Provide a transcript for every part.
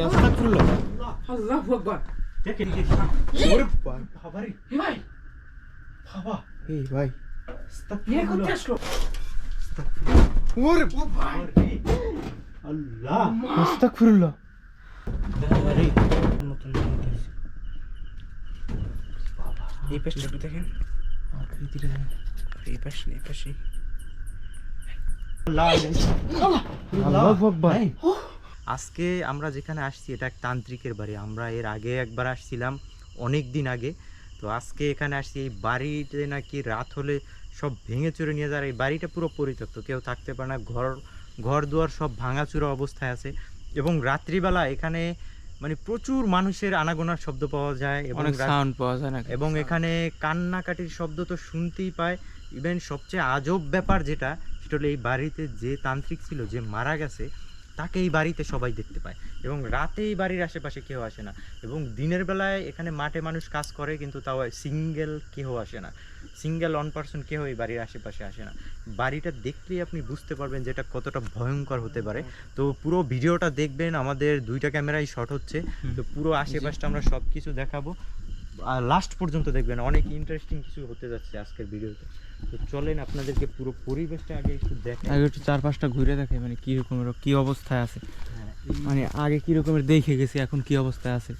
আস্তাগফিরুল্লাহ। আল্লাহু আকবার। দেখেন ওরে বাবা রে ভাই বাবা এই ভাই ইয়ে করতে আসলো। ওরে বাবা রে আল্লাহ আস্তাগফিরুল্লাহ। বাবা রে নতুন এই পেছটা একটু দেখেন, এই পাশে আল্লাহু আকবার। আজকে আমরা যেখানে আসছি এটা এক তান্ত্রিকের বাড়ি। আমরা এর আগে একবার আসছিলাম অনেক দিন আগে। তো আজকে এখানে আসছি, এই বাড়িতে নাকি রাত হলে সব ভেঙে চুরে নিয়ে যায়। এই বাড়িটা পুরো পরিত্যক্ত, কেউ থাকতে পারে না, ঘর দুয়ার সব ভাঙাচুরা অবস্থায় আছে। এবং রাত্রিবেলা এখানে মানে প্রচুর মানুষের আনাগোনার শব্দ পাওয়া যায় এবং অনেক সাউন্ড পাওয়া যায় না এবং এখানে কান্নাকাটির শব্দ তো শুনতেই পায়। ইভেন সবচেয়ে আজব ব্যাপার যেটা, সেটা হলো এই বাড়িতে যে তান্ত্রিক ছিল, যে মারা গেছে, তাকে এই বাড়িতে সবাই দেখতে পায়। এবং রাতে এই বাড়ির আশেপাশে কেউ আসে না। এবং দিনের বেলায় এখানে মাঠে মানুষ কাজ করে, কিন্তু তাও সিঙ্গেল কেউ আসে না, সিঙ্গেল ওয়ান পার্সন কেউ এই বাড়ির আশেপাশে আসে না। বাড়িটা দেখলেই আপনি বুঝতে পারবেন যে এটা কতটা ভয়ঙ্কর হতে পারে। তো পুরো ভিডিওটা দেখবেন, আমাদের দুইটা ক্যামেরাই শট হচ্ছে, তো পুরো আশেপাশটা আমরা সব কিছু দেখাবো, আর লাস্ট পর্যন্ত দেখবেন, অনেক ইন্টারেস্টিং কিছু হতে যাচ্ছে আজকের ভিডিওতে। তো চলেন আপনাদেরকে পুরো পরিবেশটা আগে একটু দেখাই। আগে একটু চারপাশটা ঘুরে দেখে মানে কি রকমের কি অবস্থায় আছে, হ্যাঁ, মানে আগে কি রকমের দেখে গেছি এখন কি অবস্থায় আছে।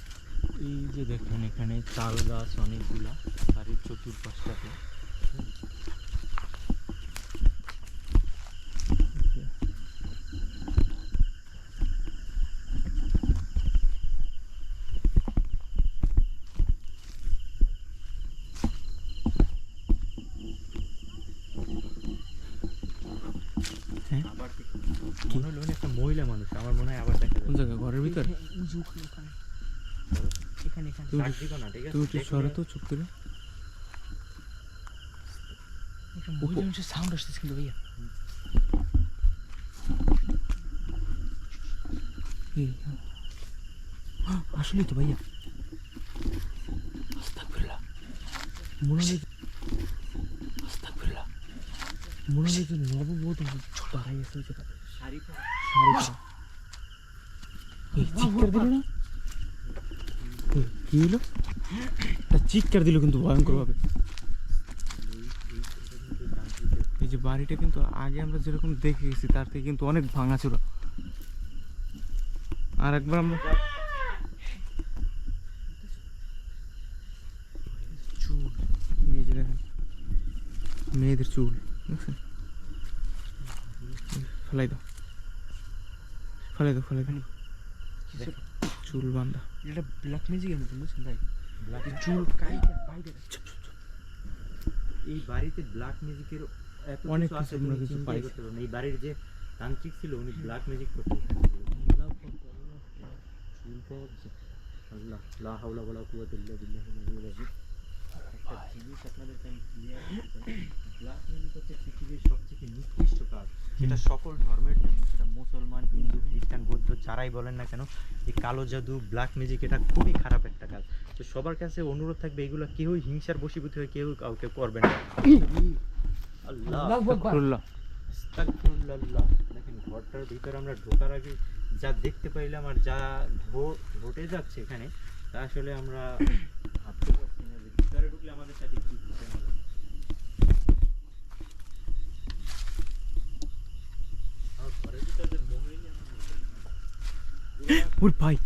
এই যে দেখেন এখানে তাল গাছ অনেকগুলা বাড়ির চতুর্পাশটাতে। হ্যাঁ আবার মনে হলো একটা মহিলা মানুষ, আমার মনে হয় আবার দেখা কোন যাচ্ছে। জায়গায় ঘরের ভিতর? এখানে ডাক দিও না, ঠিক আছে? তুই একটু সরে তো চুপ করে। একটা মহিলা মানুষের সাউন্ড আসতেছে কিন্তু ভাইয়া। আসলেই তো ভাইয়া আস্তাগফিরুল্লাহ। মনে হয় আস্তাগফিরুল্লাহ, মনে হয় যে নববধূ দাঁড়াই আছে ওই জায়গায়, শাড়ি পরা। শাড়ি পরা। এই চিৎকার দিল না? কি হলো? একটা চিৎকার দিল কিন্তু ভয়ঙ্কর ভাবে। এই যে বাড়িটা কিন্তু আগে আমরা যেরকম দেখে গেছি তার থেকে কিন্তু অনেক ভাঙাচোরা। আর একবার আমরা চুল নিয়ে যে দেখেন, মেয়েদের চুল দেখছেন, ফেলাই দাও ফেলাই দাও ফেলাই দাও, চুল বান্ধা। এটা ব্ল্যাক ম্যাজিকের মতন বুঝছেন ভাই, ব্ল্যাক চুল কাইটা বাইরে। এই বাড়িতে ব্ল্যাক ম্যাজিকের এত অনেক কিছু আছে, কিছু আমরা তুমি কিছু চিন্তাই পাইছি। করতে পারো না। এই বাড়ির যে তান্ত্রিক ছিল উনি ব্ল্যাক ম্যাজিক করতে আল্লাহ লা হাওলা ওয়ালা কুওয়াতা ইল্লা বিল্লাহিল আলিয়্যিল আযীম। একটা জিনিস আপনাদেরকে আমি ক্লিয়ার করতে চাই, ব্ল্যাক ম্যাজিক হচ্ছে পৃথিবীর সবথেকে নিকৃষ্ট কাজ, যেটা সকল ধর্মের জন্য, সেটা মুসলমান, হিন্দু, খ্রিস্টান, বৌদ্ধ যারাই বলেন না কেন, এই কালো জাদু, ব্ল্যাক ম্যাজিক এটা খুবই খারাপ একটা কাজ। তো সবার কাছে অনুরোধ থাকবে, এগুলো কেউই হিংসার বশীভূত হয়ে কেউ কাউকে করবেন না। আল্লাহ আস্তাগফিরুল্লাহ। আস্তাগফিরুল্লাহ। দেখেন ঘরটার ভিতরে আমরা ঢোকার আগে যা দেখতে পাইলাম আর যা ঘটে যাচ্ছে এখানে, তা আসলে আমরা ভাবতে পারছি না যে ভিতরে ঢুকলে আমাদের সাথে কি ঘটে না। আর ঘরের ভিতরে যে মহিলা ওর ভাই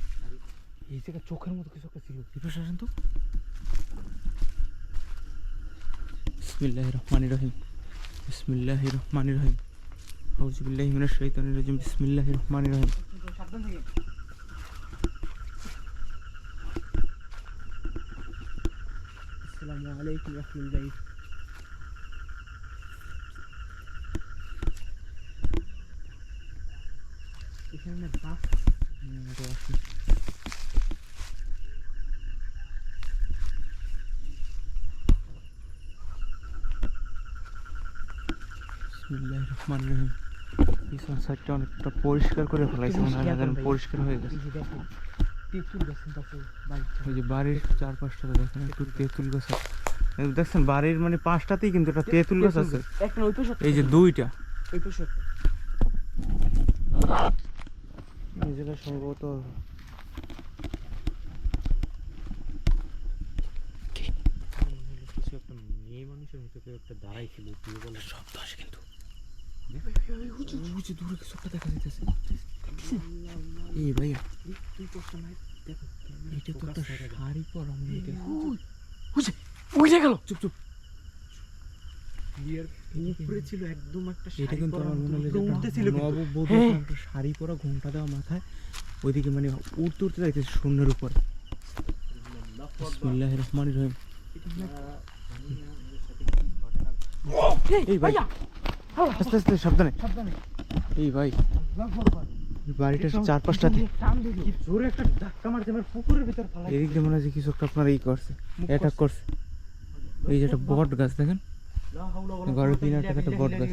এই জায়গায় চোখের মতো কিছু একটা ছিল, বিপাশা আসেন তো। বিসমিল্লাহির রহমানির রহিম, বিসমিল্লাহির রহমানির রহিম, আউযু বিল্লাহি মিনাশ শাইতানির রাজিম, বিসমিল্লাহির রহমানির রহিম। সাবধান থেকে। আসসালামু আলাইকুম রাহমাতুল্লাহি। এখানে না বাস বিসমিল্লাহির রহমানির রহিম। পিছন সাইডটা অনেকটা পরিষ্কার করে ফেলাইছে, মনে হয় যেন পরিষ্কার হয়ে গেছে। ওই যে বাড়ির চারপাশটাতে দেখেন একটু তেঁতুল গাছ আছে, দেখছেন বাড়ির মানে পাঁচটাতেই কিন্তু একটা তেঁতুল গাছ আছে। একটা ওই পাশে, এই যে দুইটা ওই পাশে এই জায়গায় সম্ভবত মানুষের মতো কেউ একটা দাঁড়াই ছিল তুই বলে শব্দ আসে কিন্তু ওই যে দূরে কিছু একটা দেখা যাইতেছে এই ভাইয়া তুই কষ্ট নাই দেখো এটা তো একটা শাড়ি পরা মনে হইতেছে ওই যে গেল চুপ চুপ বিয়ের উপরে ছিল একদম একটা এটা কিন্তু আমার মনে হলো উঠতেছিল কিন্তু। নববধূ একটা শাড়ি পরা ঘোমটা দেওয়া মাথায় ওইদিকে মানে উঠতে উঠতে যাইতেছে শূন্যের উপরে বিসমিল্লাহির রহমানির রহিম এই ভাই আস্তে আস্তে সাবধানে এই ভাই এই বাড়িটার চারপাশটাতে জোরে একটা ধাক্কা মারছে আমার পুকুরের ভিতর ফালাই এদিক দিয়ে মনে হচ্ছে কিছু একটা আপনার এই করছে অ্যাটাক করছে এই যে একটা বট গাছ দেখেন ঘরের কিনারটা একটা বট গাছ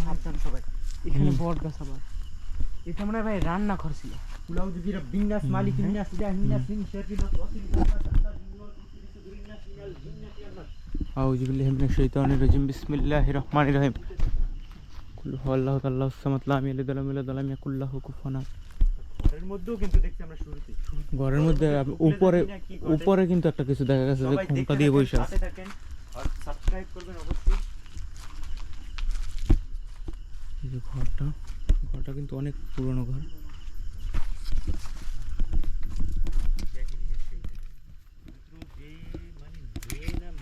সাবধান সবাই এখানে বট গাছ আবার এটা মনে হয় ভাই রান্না ঘর ছিল উলাউ দিরা বিন্নাস মালিক বিন্নাস ইলাহিনাস মিন শাররিল ওয়াসিল আউযু বিল্লাহি মিনাশ শাইতানির রাজিম বিসমিল্লাহির রহমানির রহিম কুল হুয়াল্লাহু তাআল্লাহু সামাদ লাম ইয়ালিদ ওয়ালাম ইউলাদ ওয়ালাম ইয়াকুল লাহু কুফুয়ান আহাদ ঘরের মধ্যেও কিন্তু দেখছি আমরা শুরুতে ঘরের মধ্যে উপরে উপরে কিন্তু একটা কিছু দেখা গেছে যে ঘুমটা দিয়ে বসে আছে সাথে থাকেন আর সাবস্ক্রাইব করবেন অবশ্যই এই যে ঘরটা কিন্তু অনেক পুরনো ঘর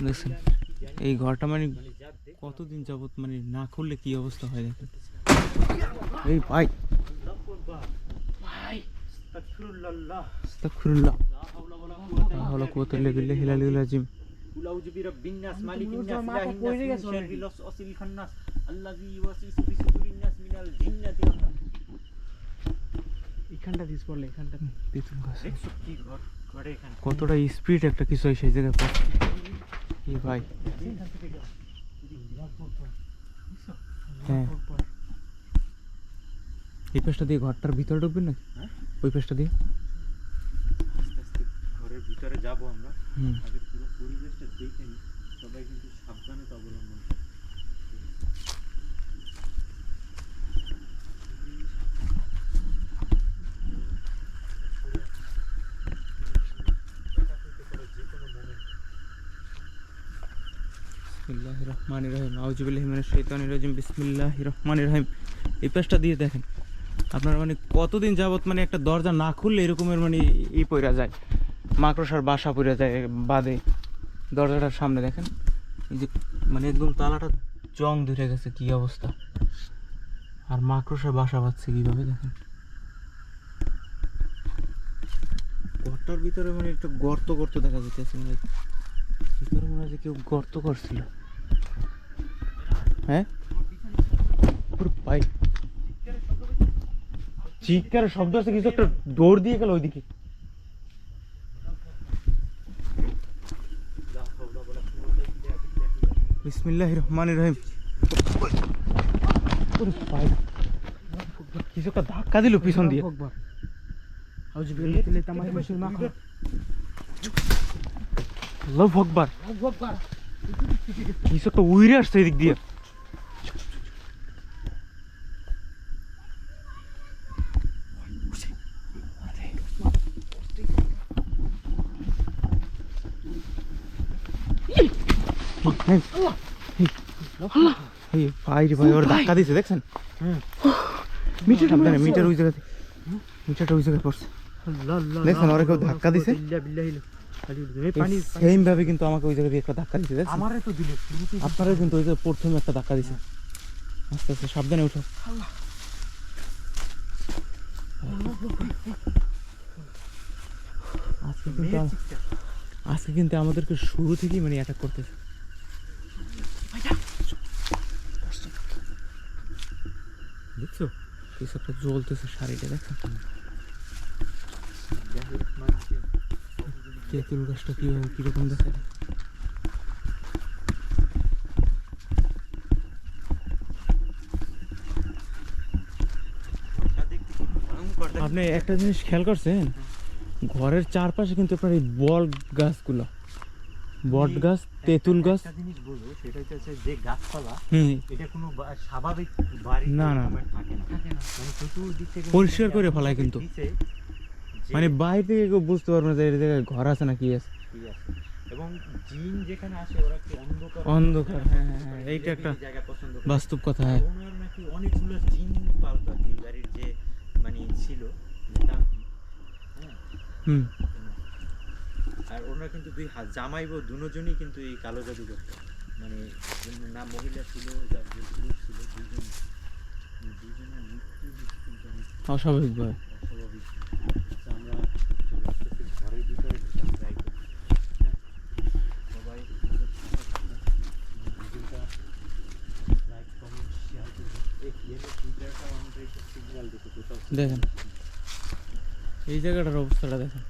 দেখছেন এই ঘরটা মানে কতদিন যাবত মানে না খুললে কি অবস্থা হয় দেখেন এই ভাই আস্তাগফিরুল্লাহ আস্তাগফিরুল্লাহ লা হাওলা ওয়ালা কুওয়াতা লা হাওলা কুওয়াতা ইল্লা বিল্লাহিল আলিয়্যিল আযীম উলাউযু বিরাব্বিন নাস মালিকিন মুজো নাস মা ইলাহিন কইরে নাস গেছে মিন শাররিল ওয়াসিল খান্নাস আল্লাযী ইউওয়াসিসু ফি সুদুরিন নাস মিনাল জিন্নাতি ওয়ান নাস এখানটা দিস পড়লে এখানটা তেঁতুল গাছ দেখছো কি ঘর ঘরে এখানে কতটা স্পিড একটা কিছু হয় সেই জায়গায় পড়ছে এই ভাই এখান থেকে গেল হ্যাঁ এই পেছটা দিয়ে ঘরটার ভিতরে ঢুকবেন নাকি হ্যাঁ? ওই পেছটা দিয়ে আস্তে আস্তে ঘরের ভিতরে যাব আমরা হুম আগে পুরো পরিবেশটা দেখে নিই সবাই কিন্তু সাবধানতা অবলম্বন করবে। বিসমিল্লাহির রহমানির রহিম আউযু বিল্লাহি মিনাশ শাইতানির রাজিম বিসমিল্লাহির রহমানির রহিম এই পেছটা দিয়ে দেখেন আপনার মানে কতদিন যাবত মানে একটা দরজা না খুললে এরকমের মানে ই পইরা যায় মাকড়সার বাসা পইরা যায় বাদে দরজাটার সামনে দেখেন এই যে মানে একদম তালাটা জং ধরে গেছে কি অবস্থা আর মাকড়সার বাসা বাঁধছে কীভাবে দেখেন ঘরটার ভিতরে মানে একটা গর্ত গর্ত দেখা যাচ্ছে মানে ভিতরে মনে হয় কেউ গর্ত করছিল হ্যাঁ পুরো পাই চিৎকারের শব্দ আছে কিছু একটা দৌড় দিয়ে গেল ওইদিকে বিসমিল্লাহির রহমানির রহিম পুরো পাই কিছু একটা ধাক্কা দিল পিছন দিয়ে আকবার আউযু বিল্লাহি মিনাশ তামাই মাশুল মা আল্লাহু আকবার আকবার কিছু একটা উইরে আসছে এদিক দিয়ে ভাই রে ভাই ওর ধাক্কা দিছে দেখছেন মিটার সাবধানে মিটার ওই জায়গাতে মিটারটা ওই জায়গায় পড়ছে দেখছেন ওরা কেউ ধাক্কা দিছে পানি সেম ভাবে কিন্তু আমাকে ওই জায়গায় দিয়ে একটা ধাক্কা দিছে দেখছেন আমারে তো দিল আপনারা কিন্তু ওই যে প্রথমে একটা ধাক্কা দিছে আস্তে আস্তে সাবধানে উঠো আজকে কিন্তু আমাদেরকে শুরু থেকেই মানে অ্যাটাক করতেছে দেখছো কিছু একটা জ্বলতেছে শাড়িটা দেখছো তেঁতুল গাছটা কিভাবে কিরকম দেখা আপনি একটা জিনিস খেয়াল করছেন ঘরের চারপাশে কিন্তু আপনার এই বট গাছগুলো বট গাছ তেঁতুল গাছ একটা জিনিস বলবো সেটা হচ্ছে যে গাছপালা হুম এটা কোনো স্বাভাবিক বাড়ি না, না। থাকে না মানে চতুর্দিক থেকে পরিষ্কার করে ফেলায় কিন্তু। দিছে যে মানে বাইরে থেকে কেউ বুঝতে পারবে না যে এর জায়গায় ঘর আছে না কি আছে কি আছে এবং জিন যেখানে আসে ওরা কি অন্ধকার অন্ধকার, হ্যাঁ হ্যাঁ হ্যাঁ, এইটা একটা নিরিবিলি জায়গা পছন্দ করে। বাস্তব কথা। হ্যাঁ, ওনার নাকি অনেকগুলো জিন পালতো আর কি, এই বাড়ির যে মানে ছিল যে তান্ত্রিক, হ্যাঁ। হুম। আর ওনারা কিন্তু জামাই বউ দুজনই কিন্তু এই কালো জাদু করতো, মানে না মহিলা ছিল যার যে পুরুষ ছিল, দুজনের মৃত্যু হচ্ছে কিন্তু অনেক অস্বাভাবিকভাবে। অস্বাভাবিক। তো আমরা চলে আসতেছি ঘরের ভিতরে ঢোকার ট্রাই করি, হ্যাঁ। সবাই আমাদের সাথে থাকুন। ভিডিওটা লাইক কমেন্ট শেয়ার করুন। এই ইয়েলো টুইটারটাও আমাদের একটা সিগন্যাল দিতে কোথাও দেখেন এই জায়গাটার অবস্থাটা দেখেন।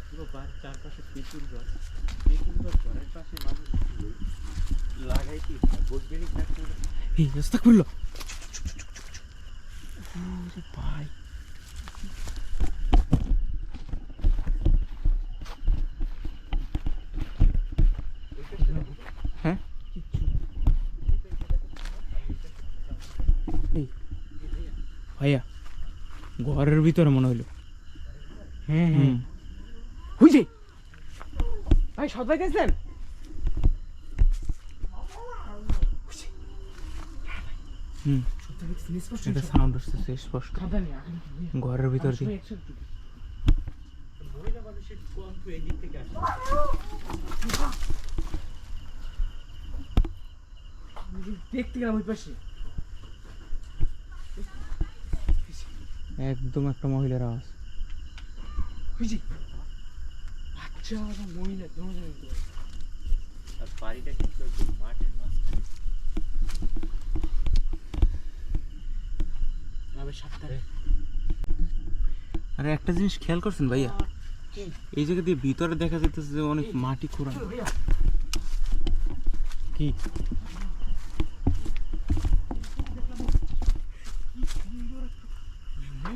পুরো চারপাশে পেঁচুল গাছ, ঘরের পাশে মানুষ ছিল লাগাইতেই বৈজ্ঞানিক ডাক্তার এই রাস্তা খুললো ভাই। হ্যাঁ এই ভাইয়া ঘরের ভিতরে মনে হইলো। হ্যাঁ হুম। বুঝি ভাই সবাই গেছেন? হুম, এটা সাউন্ড আসতেছে স্পষ্ট ঘরের ভিতর দিয়ে। মহিলা মানুষের কণ্ঠ এই দিক থেকে আসে। দেখতে গেলাম ওই পাশে একদম একটা মহিলার আওয়াজ। বুঝি বাচ্চা বা মহিলা দুজন আর বাড়িটা কিন্তু একদম মাঠের মাঝখানে। আমি সাবধানে। আরে একটা জিনিস খেয়াল করছেন ভাইয়া, এই জায়গা দিয়ে ভিতরে দেখা যাইতেছে যে অনেক মাটি খোঁড়া। কি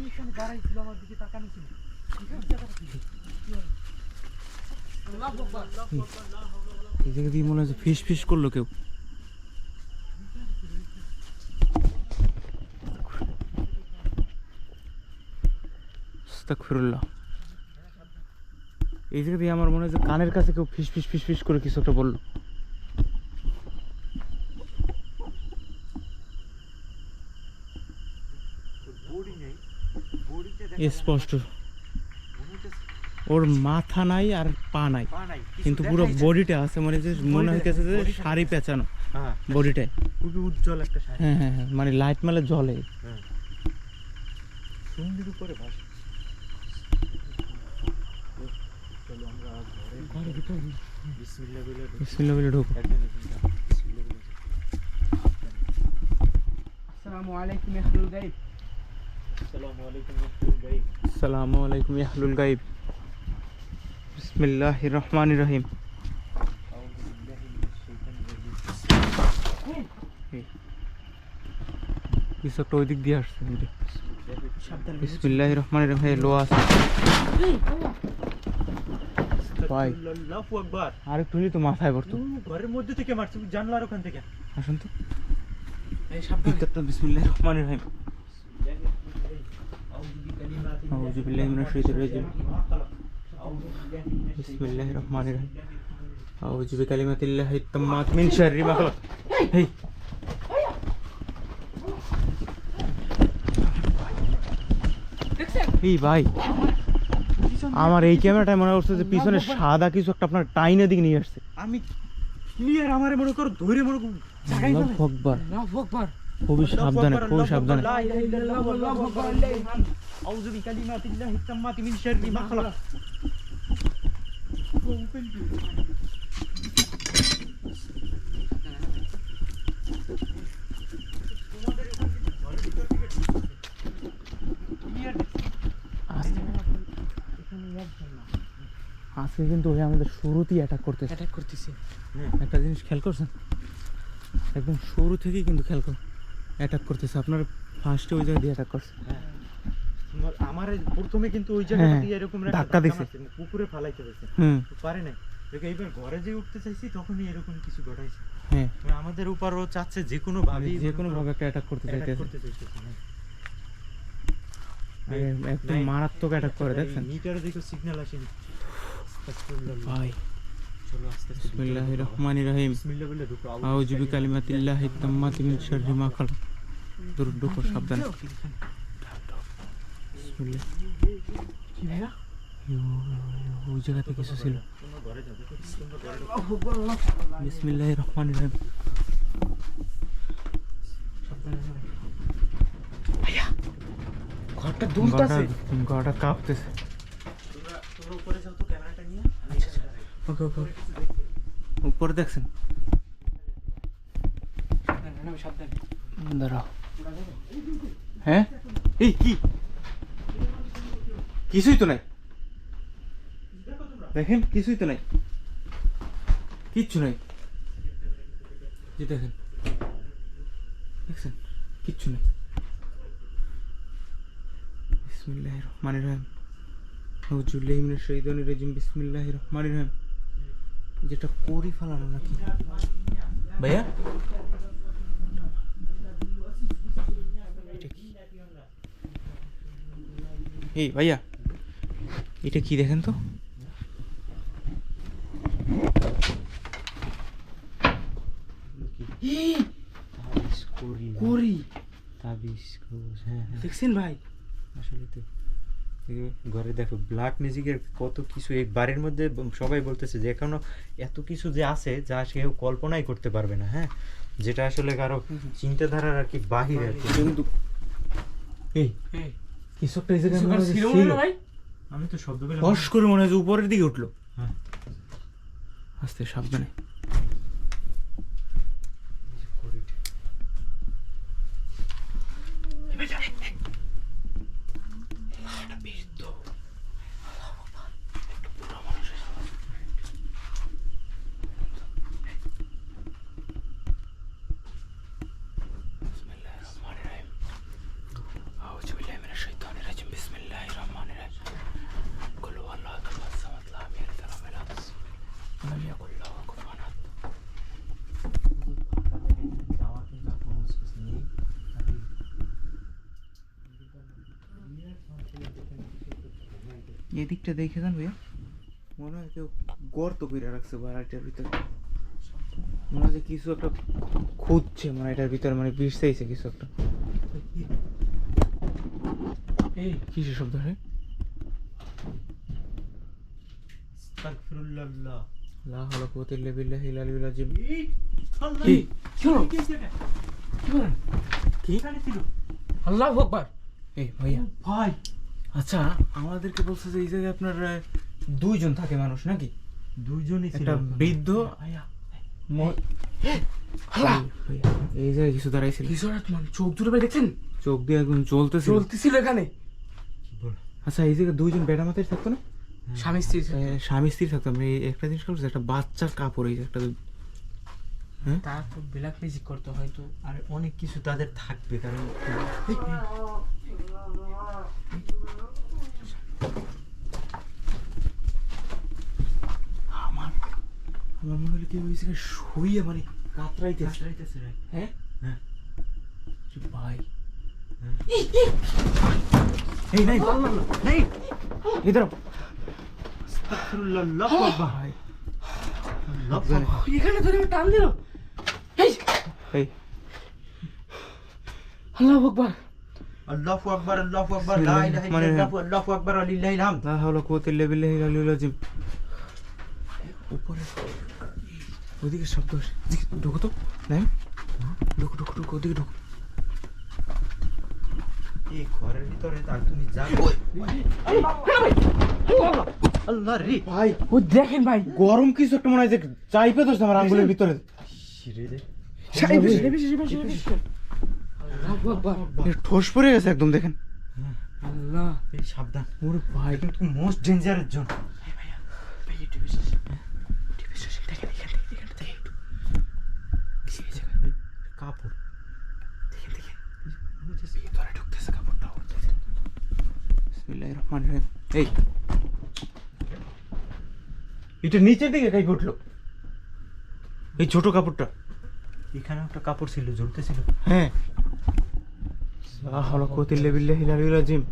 এখানে দাঁড়াইছিল আমার দিকে তাকানো ছিল। এই জায়গা দিয়ে মনে হচ্ছে ফিস ফিস করলো কেউ। আস্তাগফিরুল্লাহ। এই জায়গা দিয়ে আমার মনে হয় যে কানের কাছে কেউ ফিস ফিস ফিস ফিস করে কিছু একটা বললো। স্পষ্ট ওর মাথা নাই আর পা নাই, কিন্তু পুরো বডিটা আছে, মানে যে মনে হইতেছে যে শাড়ি পেঁচানো বডিটায়। খুবই উজ্জ্বল একটা শাড়ি। হ্যাঁ হ্যাঁ হ্যাঁ, মানে লাইট মেলে জ্বলে। সুন্দর উপরে ভাসে। চলো আমরা ঘরের ভিতরে বিসমিল্লাহ বলে বিসমিল্লাহ বলে ঢোকো। আসসালামু আলাইকুম আহলুল গায়ব। আসসালামু আলাইকুম আহলুল গায়ব। আসসালামু আলাইকুম ইয়া আহলুল গায়ব। বিসমিল্লাহির রহমানির রহিম। আউযু বিল্লাহি মিনাশ শাইতানির রাজিম। কিছু একটা ওই দিক দিয়ে আসছে। সাবধানে। বিসমিল্লাহির রহমানির রহিম। লো আছে ভাই, আল্লাহু আকবার। আর একটু হলে তো মাথায় পড়তো। ঘরের মধ্যে থেকে মারছে, জানলার ওখান থেকে। আসুন তো এই সাবধানে। ভিতরটা। বিসমিল্লাহির রহমানির রহিম। আউযু বিল্লাহি মিনাশ শাইতানির রাজিম। বিসমিল্লাহির রহমানির রহিম। আউযু বিকালিমাতিল্লাহি তাম্মাত মিন শাররি মা খালাক। এই দেখছেন? এই ভাই, আমার এই ক্যামেরাটায় মনে হচ্ছে যে পিছনে সাদা কিছু একটা আপনার টাইনের দিকে নিয়ে আসছে। আমি ক্লিয়ার আমারে মনে করো ধরে মনে করো জায়গায় আল্লাহু আকবার। আল্লাহু আকবার। খুবই সাবধানে, খুবই সাবধানে। লা ইলাহা ইল্লাল্লাহ আল্লাহু আকবার আল্লাহু আকবার। আউযু বিকালিমাতিল্লাহি তাম্মাতি মিন শাররি মা খালাক। আজকে কিন্তু ওই আমাদের শুরুতেই অ্যাটাক করতেছে। অ্যাটাক করতেছে। একটা জিনিস খেয়াল করছেন, একদম শুরু থেকেই কিন্তু খেয়াল কর অ্যাটাক করতেছে। আপনার ফার্স্টে ওই জায়গা দিয়ে অ্যাটাক করছে। আমার প্রথমে কিন্তু ওই জায়গাটা দিয়ে এরকম একটা ধাক্কা দিছে। মারছে, পুকুরে ফালাইতে হয়েছে, হুম, পারে নাই। দেখো এইবার ঘরে যে উঠতে চাইছি তখনই এরকম কিছু ঘটাইছে। হ্যাঁ, মানে আমাদের উপরও চাচ্ছে যে কোনো ভাবে যে কোনো ভাবে একটা অ্যাটাক করতে চাইতেছে। করতে চাইছে। একদম মারাত্মক অ্যাটাক করে, দেখছেন মিটারে দেখো সিগন্যাল আসেনি। ভাই। বিসমিল্লাহির রহমানির রহিম আউযু বিকালিমাতিল্লাহি তাম্মাতি মিন শাররি মা খালাক। দূর কর সাবধানে। বিসমিল্লাহ। কি ভাইয়া? ওই জায়গাতে কিছু ছিল। বিসমিল্লাহির রহমানির রহিম। ভাইয়া ঘরটা দুলতাছে। গড়টা কাঁপতেছে। ওকে ওকে উপরে দেখছেন? দাঁড়াও। হ্যাঁ এই কি কিছুই তো নাই, দেখেন কিছুই তো নাই, কিচ্ছু নাই। যে দেখেন দেখছেন কিচ্ছু নেই। বিসমিল্লাহির রহমানির রহিম আউযু বিল্লাহি মিনাশ শাইতানির রাজিম বিসমিল্লাহির রহমানির রহিম। যেটা করি ফেলানো নাকি ভাইয়া? এই ভাইয়া এটা কি দেখেন তো? করি তাবিজ, হ্যাঁ হ্যাঁ দেখছেন ভাই? আসলে তো ঘরে দেখো ব্ল্যাক ম্যাজিকের কত কিছু এই বাড়ির মধ্যে। সবাই বলতেছে যে এখনো এত কিছু যে আছে যা কেউ কল্পনাই করতে পারবে না। হ্যাঁ, যেটা আসলে কারো চিন্তাধারার আর কি বাহিরে আর কি। কিন্তু এই কিছু একটা এই জায়গায় মনে হয় ছিল ছিল। না ভাই? আমি তো শব্দ পেলাম। ফস করে মনে হয় যে উপরের দিকে উঠলো। হ্যাঁ আস্তে সাবধানে। এদিকটা দেখে যান ভাইয়া, মনে হয় কেউ গর্ত করে রাখছে বাড়িটার ভিতরে। মনে হয় যে কিছু একটা খুঁজছে, মানে এটার ভিতরে মানে বিষ চাইছে কিছু একটা। এই কিসের শব্দ হয়? আস্তাগফিরুল্লাহ। লা হাওলা কুওয়াতা ইল্লা বিল্লাহিল আলিয়্যিল আযীম। কি কি হলো? কি বলেন? কি ছিল? আল্লাহু আকবার। এই ভাইয়া ভাই আচ্ছা আমাদেরকে বলছে যে এই জায়গায় আপনার দুইজন থাকে মানুষ নাকি? দুইজনই ছিল। একটা বৃদ্ধ আল্লাহ ভাইয়া, এই জায়গায় কিছু দাঁড়াইছিল। কিছু একটা মানে চোখ দুটো ভাই দেখছেন? চোখ দিয়ে একদম জ্বলতেছিল। চলতেছিল এখানে। আচ্ছা এই জায়গায় দুইজন বেড়া মাথায় থাকতো না? স্বামী স্ত্রী স্বামী স্ত্রী থাকতো। আমি একটা জিনিস করছি, একটা বাচ্চার কাপড়, এই যে একটা তা তো ব্ল্যাক ম্যাজিক করতে হয়তো। আর অনেক কিছু তাদের থাকবে, কারণ আমার আমার মনে হলো কি ওই জায়গায় শুয়ে মানে কাতরাইতেছে। হ্যাঁ হ্যাঁ ভাই এই নাই নাই ইধর আস্তাগফিরুল্লাহ। আল্লাহু আকবার। ভাই আল্লাহু আকবার। এখানে ধরে আমার টান দিল। এই এই আল্লাহু আকবার। আল্লাহু আকবার। আল্লাহু আকবার। লা ইলাহা ইল্লাল্লাহ। আল্লাহু আকবার। লিল্লাহিল হামদ। লা হাওলা কুওয়াতা ইল্লা বিল্লাহিল আলিয়্যিল আযীম। উপরে ওদিকে শব্দ আসে। ঢুকো তো নাই, ঢুকো ঢুকো ঢুকো ওদিকে ঢুকো। এই ঘরের ভিতরে আর তুমি যা আল্লাহ রে ভাই ও দেখেন ভাই গরম কিছু একটা মনে হয় যে চাইপে ধরছে আমার আঙ্গুলের ভিতরে। শিরে রে। আল্লাহু আকবার। ঠোস পড়ে গেছে একদম, দেখেন। আল্লাহ এই সাবধান। ওরে ভাই এটা কিন্তু মোস্ট ডেঞ্জারাস জোন। কাপড় ভিতরে ঢুকতেছে কাপড়টা। বিসমিল্লাহির রহমানির রহিম। এই এটা নিচের দিকে কাই উঠলো, এই ছোট কাপড়টা। এখানে একটা কাপড় ছিল, ঝুলতেছিল। হ্যাঁ লা হাওলা কুওয়াতা ইল্লা বিল্লাহিল আলিয়্যিল আযীম।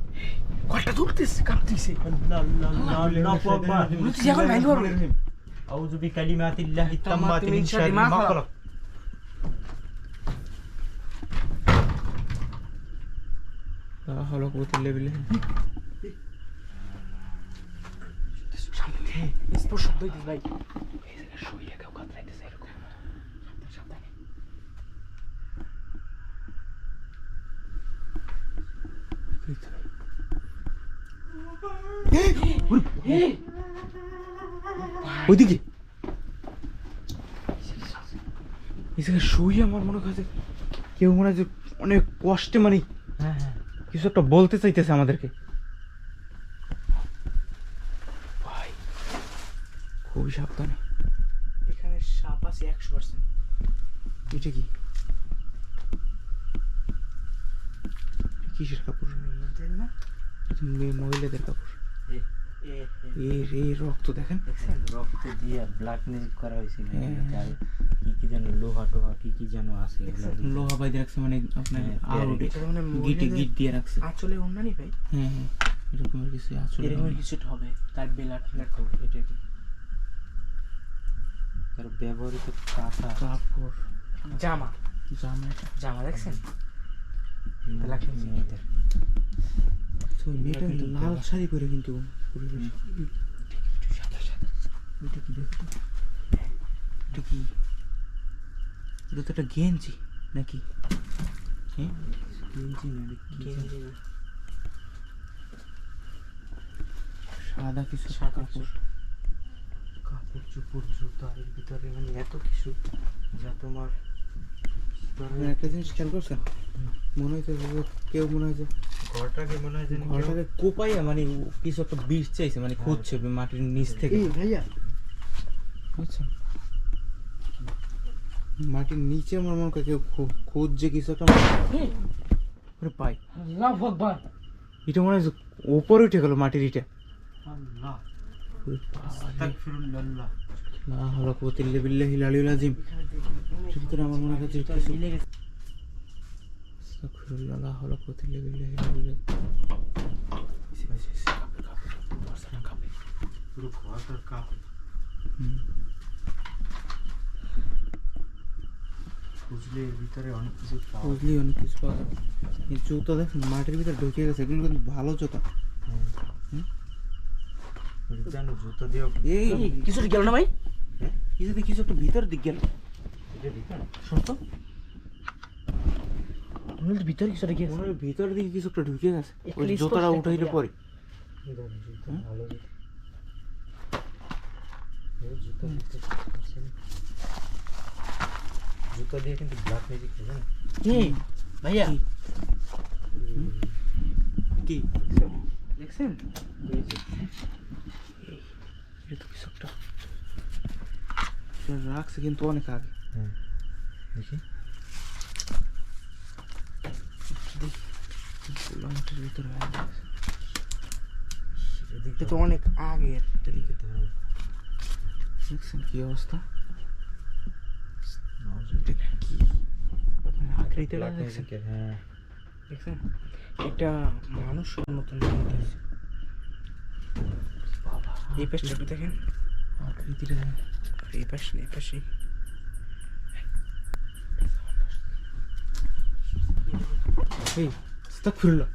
কলটা ধরতেছে কাঁপতেছে। আল্লাহ আল্লাহ আল্লাহু আকবার। তুই এখন বাইরে পারবি? আউযু বিকালিমাতিল্লাহি তাম্মাতি তাম্মাতি মিন মিন শাররি শাররি মা মা খালাক। লা হাওলা কুওয়াতা ইল্লা বিল্লাহ। স্পোর্ট শব্দ হইতেছে ভাই। শুয়ে কেউ কাতরাইতেছে এরকম। সাবধানে। ওইদিকে এই জায়গায় শুয়ে আমার মনে হয় যে কেউ মনে হয় যে অনেক কষ্টে মানে হ্যাঁ হ্যাঁ কিছু একটা বলতে চাইতেছে আমাদেরকে। ভাই খুবই সাবধানে। এখানে সাপ আছে 100%। এটা কি কিসের কাপড়? মেয়েদের না? মেয়ে মহিলাদের কাপড়। এই রক্ত দেখেন। দেখছেন রক্ত দিয়ে ব্ল্যাক ম্যাজিক করা হয়েছিল হ্যাঁ, এটাতে। আর কি যেন লোহা টোহা কি যেন আছে এগুলো দিয়ে। লোহা বাইদে রাখছে মানে আপনার হ্যাঁ, আউটে এটা মানে গিটে মহিলাদের গিট দিয়ে রাখছে। আঁচলে ওড়না নি ভাই? হ্যাঁ হ্যাঁ এরকমের কিছু আসলে এরকমের কিছু একটা হবে। তার বেলাট ফেলাট হবে। এটা কি তার ব্যবহৃত কাঁথা কাপড় জামা জামা এটা। জামা দেখছেন? মেয়েদের। তো মেয়েটা কিন্তু লাল শাড়ি করে কিন্তু পরিবেশ। সাদা সাদা। এটা কি দেখো তো? এটা কি? এটা তো একটা গেঞ্জি নাকি? হ্যাঁ গেঞ্জি না রে, কি যেন। গেঞ্জি না। সাদা কিছু সাদা কাপড়। কাপড় চোপড় জুতা এর ভিতরে মানে এত কিছু যা তোমার আপনারা একটা জিনিস খেয়াল করছেন? মনে হচ্ছে যে কেউ মনে হয় যে ঘরটাকে মনে হয় যেন কেউ- ঘরটাকে কোপাইয়া মানে কিছু একটা বিষ চাইছে মানে খুঁজছে মাটির নিচ থেকে। এই ভাইয়া বুঝছেন? মাটির নিচে আমার মনে হয় কেউ খুঁজছে কিছু একটা। ওরে পাই আল্লাহু আকবার। এটা মনে হয় যে ওপরে উঠে গেল মাটির ইটা। আল্লাহ ওরে বাবা রে। আস্তাগফিরুল্লাহ। লা হাওলা কুওয়াতা ইল্লা বিল্লাহিল আলিয়্যিল আযীম। এখানে দেখুন এর ভিতরে আমার মনে হয় যে ভিতরে কিছু মিলে গেছে। আস্তাগফিরুল্লাহ লা হাওলা কুওয়াতা ইল্লা বিল্লাহিল আলিয়্যিল আযীম। পুরো ঘরটার কাপড় হুম। খুঁজলে এর ভিতরে অনেক কিছু পাওয়া যায়। বুঝলি অনেক কিছু পাওয়া যাবে। এই জুতো দেখুন মাটির ভিতরে ঢুকে গেছে, এগুলো কিন্তু ভালো জুতা। হুম? জানো জুতো দিয়েও এই এই, কিছুটা গেল না ভাই? হ্যাঁ? কিছু কিছু একটা ভিতর দিক গেল। এটা ভিতরে শোন তো। মনে হচ্ছে ভিতরে কিছুটা গিয়েছে। মনে হয় ভিতর দিকে কিছু একটা ঢুকে গেছে। ওই এখানে জুতাটা স্পষ্ট উঠাইলে একটা পরে জুতো হুম? ভালো জুতো। এই জুতো দিতে জুতো দিয়ে কিন্তু ব্ল্যাক ম্যাজিক হয় জানো? কি ভাইয়া কি? কি দেখছেন? এই যে এটা তো কিছু একটা এটা রাখছে কিন্তু অনেক আগে। হ্যাঁ দেখি মাটির ভিতরে হয়ে গেছে। এটা তো অনেক আগের। এদিকে ধরো দেখছেন কি অবস্থা? এটা কি আকৃতিটা ব্ল্যাক দেখছেন? ম্যাজিকের হ্যাঁ দেখছেন? এটা মানুষের মতন মনে হচ্ছে। বাবা এই পাশটা একটু দেখেন। আকৃতিটা দেখেন। এই পাশ না, এই পাশে। এই আস্তাগফিরুল্লাহ।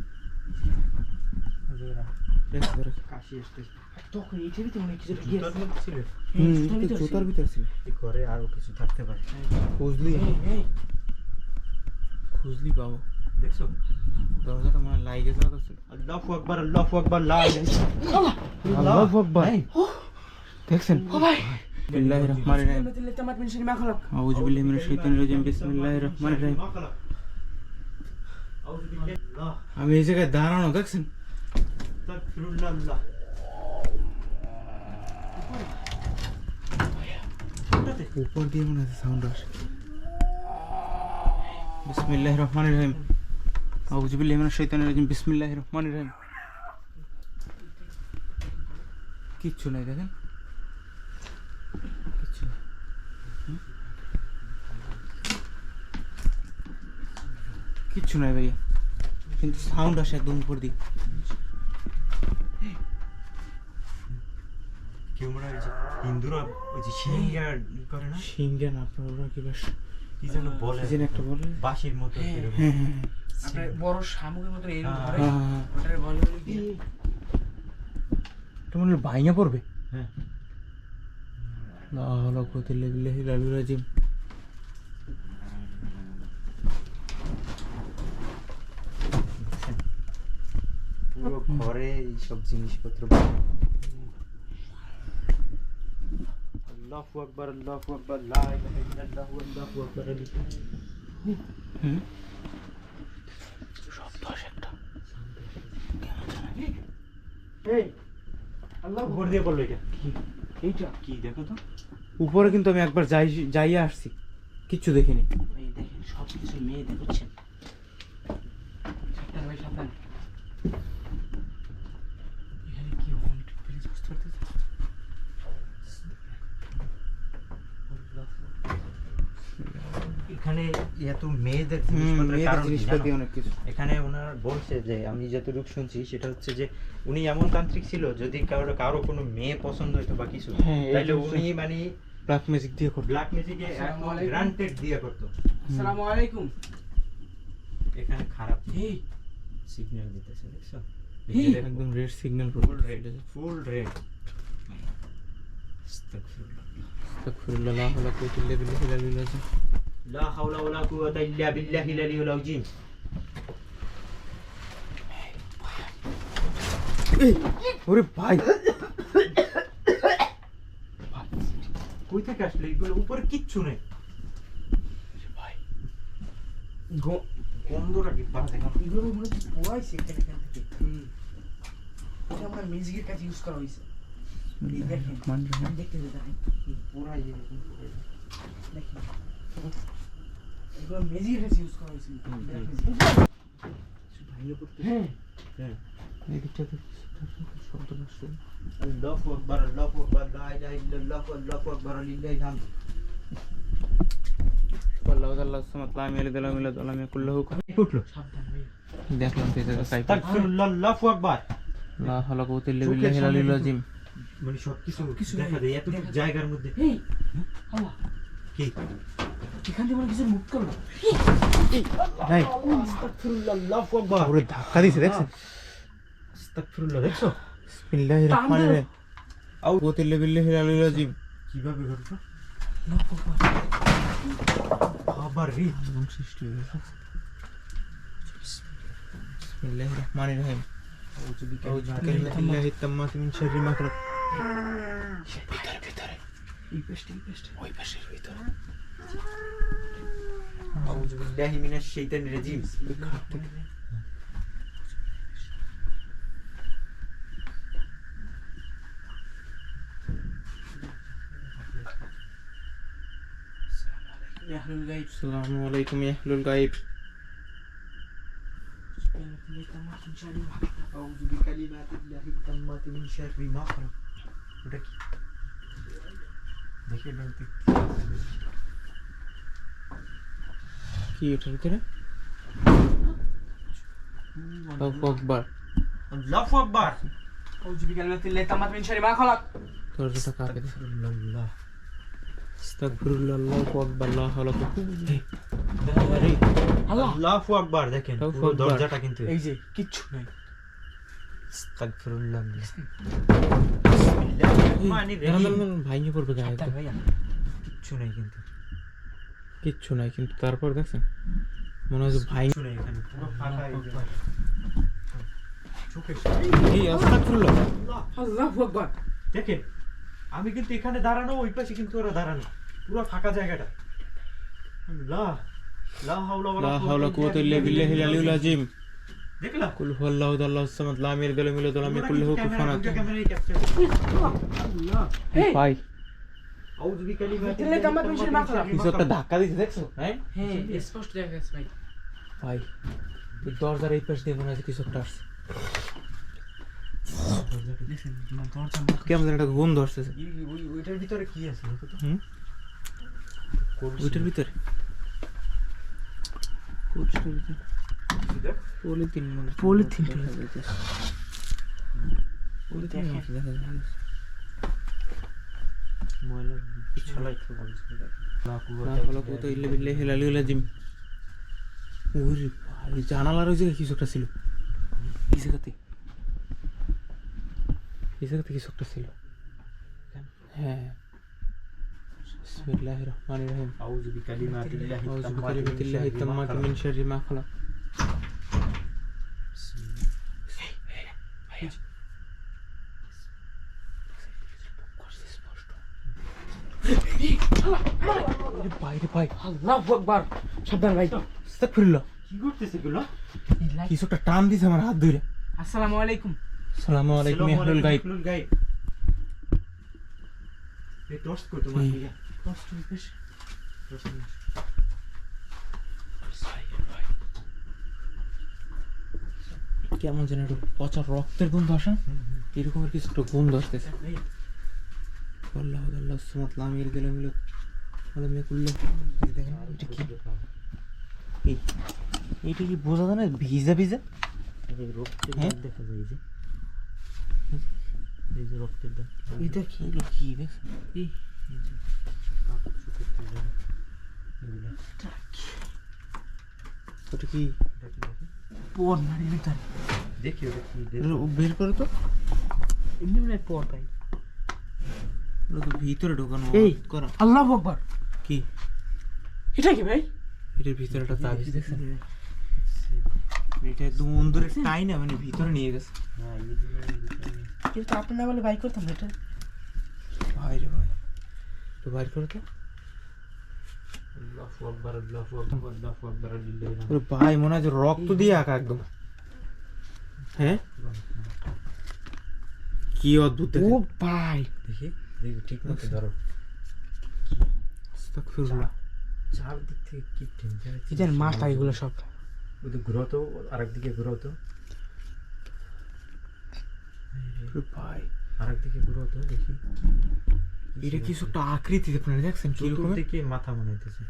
রেখে দাও, রেখে। কাশি আসতেছে তখন এইটার ভিতরে মনে হয় কিছুটা জুতার গিয়েছে। মধ্যে ছিল হুম জুতার এটা ভিতরে জুতার ছিল। ভিতর ছিল। এই ঘরে আরো কিছু থাকতে পারে খুঁজলি এই, খুঁজলি পাবো। দেখছো দরজাটা মানে লাইটে যাওয়া তো ছিল। আল্লাহু আকবার আল্লাহু আকবার লা ইলাহা আল্লাহু আকবার। দেখছেন? ও ভাই। বিসমিল্লাহির রহমানির রহিম। মাখলাক। আউযু বিল্লাহি মিনাশ শাইতানির রাজিম। বিসমিল্লাহির রহমানির রহিম। আমি এই জায়গায় দাঁড়ানো দেখছেন? উপর দিয়ে মনে হচ্ছে সাউন্ড আসে। বিসমিল্লাহির রহমানির রহিম। আউযু বিল্লাহি মিনাশ শাইতানির রাজিম। বিসমিল্লাহির রহমানির রহিম। কিচ্ছু নাই দেখেন, কিচ্ছু নাই। হুম? কিচ্ছু নাই ভাইয়া, কিন্তু সাউন্ড আসে একদম উপর দিকে। কেউ মনে হয় যে হিন্দুরা ওই যে সিঙ্গা করে না, সিংহে না আপনার ওরা কি বেশ কি যেন বলে, কি যেন একটা বলে। বাঁশির মতো হ্যাঁ। এরকম। হ্যাঁ হ্যাঁ আপনার বড় শামুকের মতো এরকম হ্যাঁ, ধরে হ্যাঁ ওটারে বলে হলো কি তোমার ভাইঙা পড়বে। হ্যাঁ লা হাওলা কুওয়াতা ইল্লা বিল্লাহিল আলিয়্যিল আযীম। পুরো ঘরে এইসব জিনিসপত্র। আল্লাহু আকবার, আল্লাহু আকবার, লা ইলাহা ইল্লাল্লাহু, আল্লাহু আকবার। হুম শব্দ আসে একটা। এই আল্লাহ উপর দিয়ে বললো এটা এইটা কি দেখো তো। উপরে কিন্তু আমি একবার যাইয়া আসছি, কিচ্ছু দেখিনি। এই দেখেন সব কিছু মেয়ে দেখছেন। সাবধান ভাই সাবধান। এখানে কি হন্টেড প্লেস বুঝতে পারতেছেন? এখানে এত মেয়েদের হুম, জিনিসপত্রের মেয়েদের কারণ কি জিনিসপাতি জানো? অনেক কিছু। এখানে ওনার বলছে যে আমি যতটুকু শুনছি সেটা হচ্ছে যে উনি এমন তান্ত্রিক ছিল, যদি কারো কোনো মেয়ে পছন্দ হইতো বা কিছু, হ্যাঁ, এই তাইলে তো উনি মানে ব্ল্যাক ম্যাজিক দিয়ে করবে। ব্ল্যাক ম্যাজিকে আসসালামু আলাইকুম। গ্রান্টেড দিয়ে করতো। আসসালামু আলাইকুম। এখানে খারাপ এই সিগন্যাল দিতেছে, দেখছো? এই, একদম রেড সিগন্যাল ফুল রেড, ফুল রেড। আস্তাগফিরুল্লাহ লা হাওলা কুওয়াতা ইল্লা বিল্লাহিল আলিয়্যিল আযীম। লা হাওলা ওয়ালা কুওয়াতা ইল্লা বিল্লাহিল আলিয়্যিল আযীম। ওরে ভাই, কই থেকে আসলে এগুলো? উপরে কিচ্ছু নেই ভাই গন্ধটা কি বাজে কেন? এগুলো মনে হচ্ছে পোড়াইছে এখানে এখান থেকে। এটা আমার মিউজিকের কাছে ইউজ করা হয়েছে। এই দেখেন আমি দেখতে দেখেন পুরাই দেখেন এগুলো মিউজিকের কাছে ইউজ করা হয়েছে। হ্যাঁ হ্যাঁ। এই দিকটাতে শব্দ আসছে। আল্লাহু আকবার, আল্লাহু আকবার, লা ইলাহা ইল্লাল্লাহ, আল্লাহু আকবার, লিল্লাহিল হামদ। আল্লাহু তাআলা সামাত লা ইয়ালিদ ওয়া লা ইউলাদ ওয়া লাম ইয়াকুল লাহু কুফুওয়ান উঠলো। সাবধান ভাই। দেখলাম তো এটা কাইফ। তাকবীরুল্লাহ, আল্লাহু আকবার। লা হাওলা কুওয়াতা ইল্লা বিল্লাহিল আলিয়্যিল আযীম। মানে সবকিছু সবকিছু দেখা যায় এতটুকু দেখা যায়। জায়গার মধ্যে। এই আল্লাহ কি এখান থেকে মনে কিছু মুখ করলো। ভাই আস্তাগফিরুল্লাহ, আল্লাহু আকবার। ওরে ধাক্কা দিছে দেখছেন? আস্তাগফিরুল্লাহ, দেখছো বিসমিল্লাহির রহমানির রহিম। আউ কুওয়াতা ইল্লা বিল্লাহিল আলিয়্যিল আযীম। কিভাবে ঘটলো? আল্লাহু আকবার। আবার রে এমন সৃষ্টি হয়ে গেছে। বিসমিল্লাহির রহমানির রহিম। আউযু বিকালিমাতিল্লাহি তাম্মাতি মিন শাররি মা খালাক। ভিতরে এই পেস্ট এই পেস্ট। ওই পাশের ভিতরে আউযু বিল্লাহি মিনাশ শাইতানির রাজিম। ওই খাট থেকে ইয়াহলুল গায়ব। আসসালামু আলাইকুম ইয়া আহলুল গায়ব। আউযু বিকালিমাতিল্লাহি তাম্মাতি মিন শাররি মা খালাক। ওটা কি? দেখে বলতে কি এটার ভিতরে? আল্লাহু আকবার। আল্লাহু আকবার। আউযু বিকালিমাতিল্লাহি তাম্মাতি মিন শাররি মা খালাক। দরজাটা কাকে দিছে? আস্তাগফিরুল্লাহ। আস্তাগফিরুল্লাহ আল্লাহু আকবার লা হাওলা কুওয়াতা আল্লাহ আল্লাহু আকবার। দেখেন আল্লাহু পুরো আকবার। দরজাটা কিন্তু এই যে কিচ্ছু নাই। আস্তাগফিরুল্লাহ। ভাইঙে পড়বে গায়ে সাবধান একদম। ভাইয়া। কিচ্ছু নেই কিন্তু, কিচ্ছু নাই কিন্তু তারপর দেখছেন মনে হয় যে ভাই কিচ্ছু নেই এখানে, পুরো ফাঁকা এই যে। চোখের এই আস্তাগফিরুল্লাহ। আল্লাহু আকবার। দেখেন আমি কিন্তু এখানে দাঁড়ানো, ওই পাশে কিন্তু ওরা দাঁড়ানো, পুরো ফাঁকা জায়গাটা। আল্লাহ, লা হাওলা লা হাওলা কুওয়াতা ইল্লা বিল্লাহিল আলিয়্যিল আযীম। দেখলা? কুল হুয়াল্লাহু আল্লাহুস সামাদ লাম ইয়ালিদ ওয়া লাম ইউলাদ ওয়া লাম ইয়াকুল লাহু কুফুওয়ান আহাদ। ক্যামেরায় ক্যাপচার। আল্লাহ, এই, ভাই আউযু বিকালিমাতিল্লাহি দিলে কামাত মিনশারি মা খালাক। কিছু একটা ধাক্কা দিছে দেখছো? হ্যাঁ হ্যাঁ স্পষ্ট দেখা যাচ্ছে ভাই। ভাই এই দরজার এই পাশ দিয়ে মনে হয় কিছু একটা আসছে। দেখেন দরজা মুখ। কেমন যেন একটা গন্ধ আসতেছে। ওইটার ভিতরে কি আছে দেখো তো? হুম কলসি। ওইটার ভিতরে কোচটার ভিতরে দেখ। পলিথিন মনে হয়। পলিথিন দেখা যাইতেছে। পলিথিন দেখেন। মতো দেখা যাচ্ছে। ময়লা ছলাই তো বলছিল লা হাওলা কুওয়াতা ইল্লা বিল্লাহিল আলিয়্যিল আযীম। ওরে ভাই, জানালার ওই জায়গায় কিছু একটা ছিল। এই জায়গাতে কিছু একটা ছিল। হ্যাঁ, বিসমিল্লাহির রহমানির রহিম। আউযু বিকালিমাতিল্লাহি আউযু বিকালিমাতিল্লাহি তাম্মাতি মিন শাররি মা খালাক। বাইরে ভাই, আল্লাহু আকবার। সাবধান ভাই। আস্তাগফিরুল্লাহ। কি করতেছে গুলো? কিছু একটা টান দিছে আমার হাত ধরে। আসসালামু আলাইকুম। আসসালামু আলাইকুম আহলুল গায়ব। এই টর্চ কই তোমার হুম। দিকে? টর্চ তুমি বেশ। কেমন যেন একটু পচা রক্তের গন্ধ আসে না? এরকমের কিছু একটা গন্ধ আসতেছে। আল্লাহ আল্লাহ সুমাত লামির দিলাম মিলত আলাম ইয়াকুল্লাহ। এই দেখেন এটা কি? এইটা কি বোঝা যায় না? ভিজা ভিজা। এই রক্তের হ্যাঁ? দাগ দেখা যায় এই যে রক্তের দাগ। এটা কি? এগুলো কি দেখছেন? এই যে কাপড় চোপড় তুলে এগুলো। ওটা কি? দেখি পর মারি ভিতরে। দেখি ওটা কি এটা বের করো তো। এমনি মনে হয় পর ভাই। ওটা তো ভিতরে ঢোকানো এই। করা। আল্লাহু আকবার। কি? এটা কি ভাই? এটার ভিতরে একটা তাবিজ দেখছেন? এটা একদম অন্দরে টাই না, মানে ভিতরে নিয়ে গেছে। হ্যাঁ এই যে কিন্তু আপনি না বলে বাই করতাম না এটা। ভাই রে ভাই, তো বাইর করো তো। আল্লাহু আকবার আল্লাহু আকবার আল্লাহু আকবার লিল্লাহি। ওরে ভাই, মনে হয় যে রক্ত দিয়ে আঁকা একদম। হ্যাঁ, কি অদ্ভুত ও দেখেন। ভাই। দেখি দেখি ঠিক মতো ধরো। আস্তাগফিরুল্লাহ। চারদিক থেকে কি টেনশন এই যে মাথা এগুলো সব। ওদের ঘুরাও তো, আরেকদিকে ঘুরাও তো, ওরে ভাই, আরেকদিকে ঘুরাও তো দেখি। এটা কিছু একটা আকৃতি আপনারা দেখছেন কি রকমের? চতুর্দিকে মাথা মনে হইতেছে।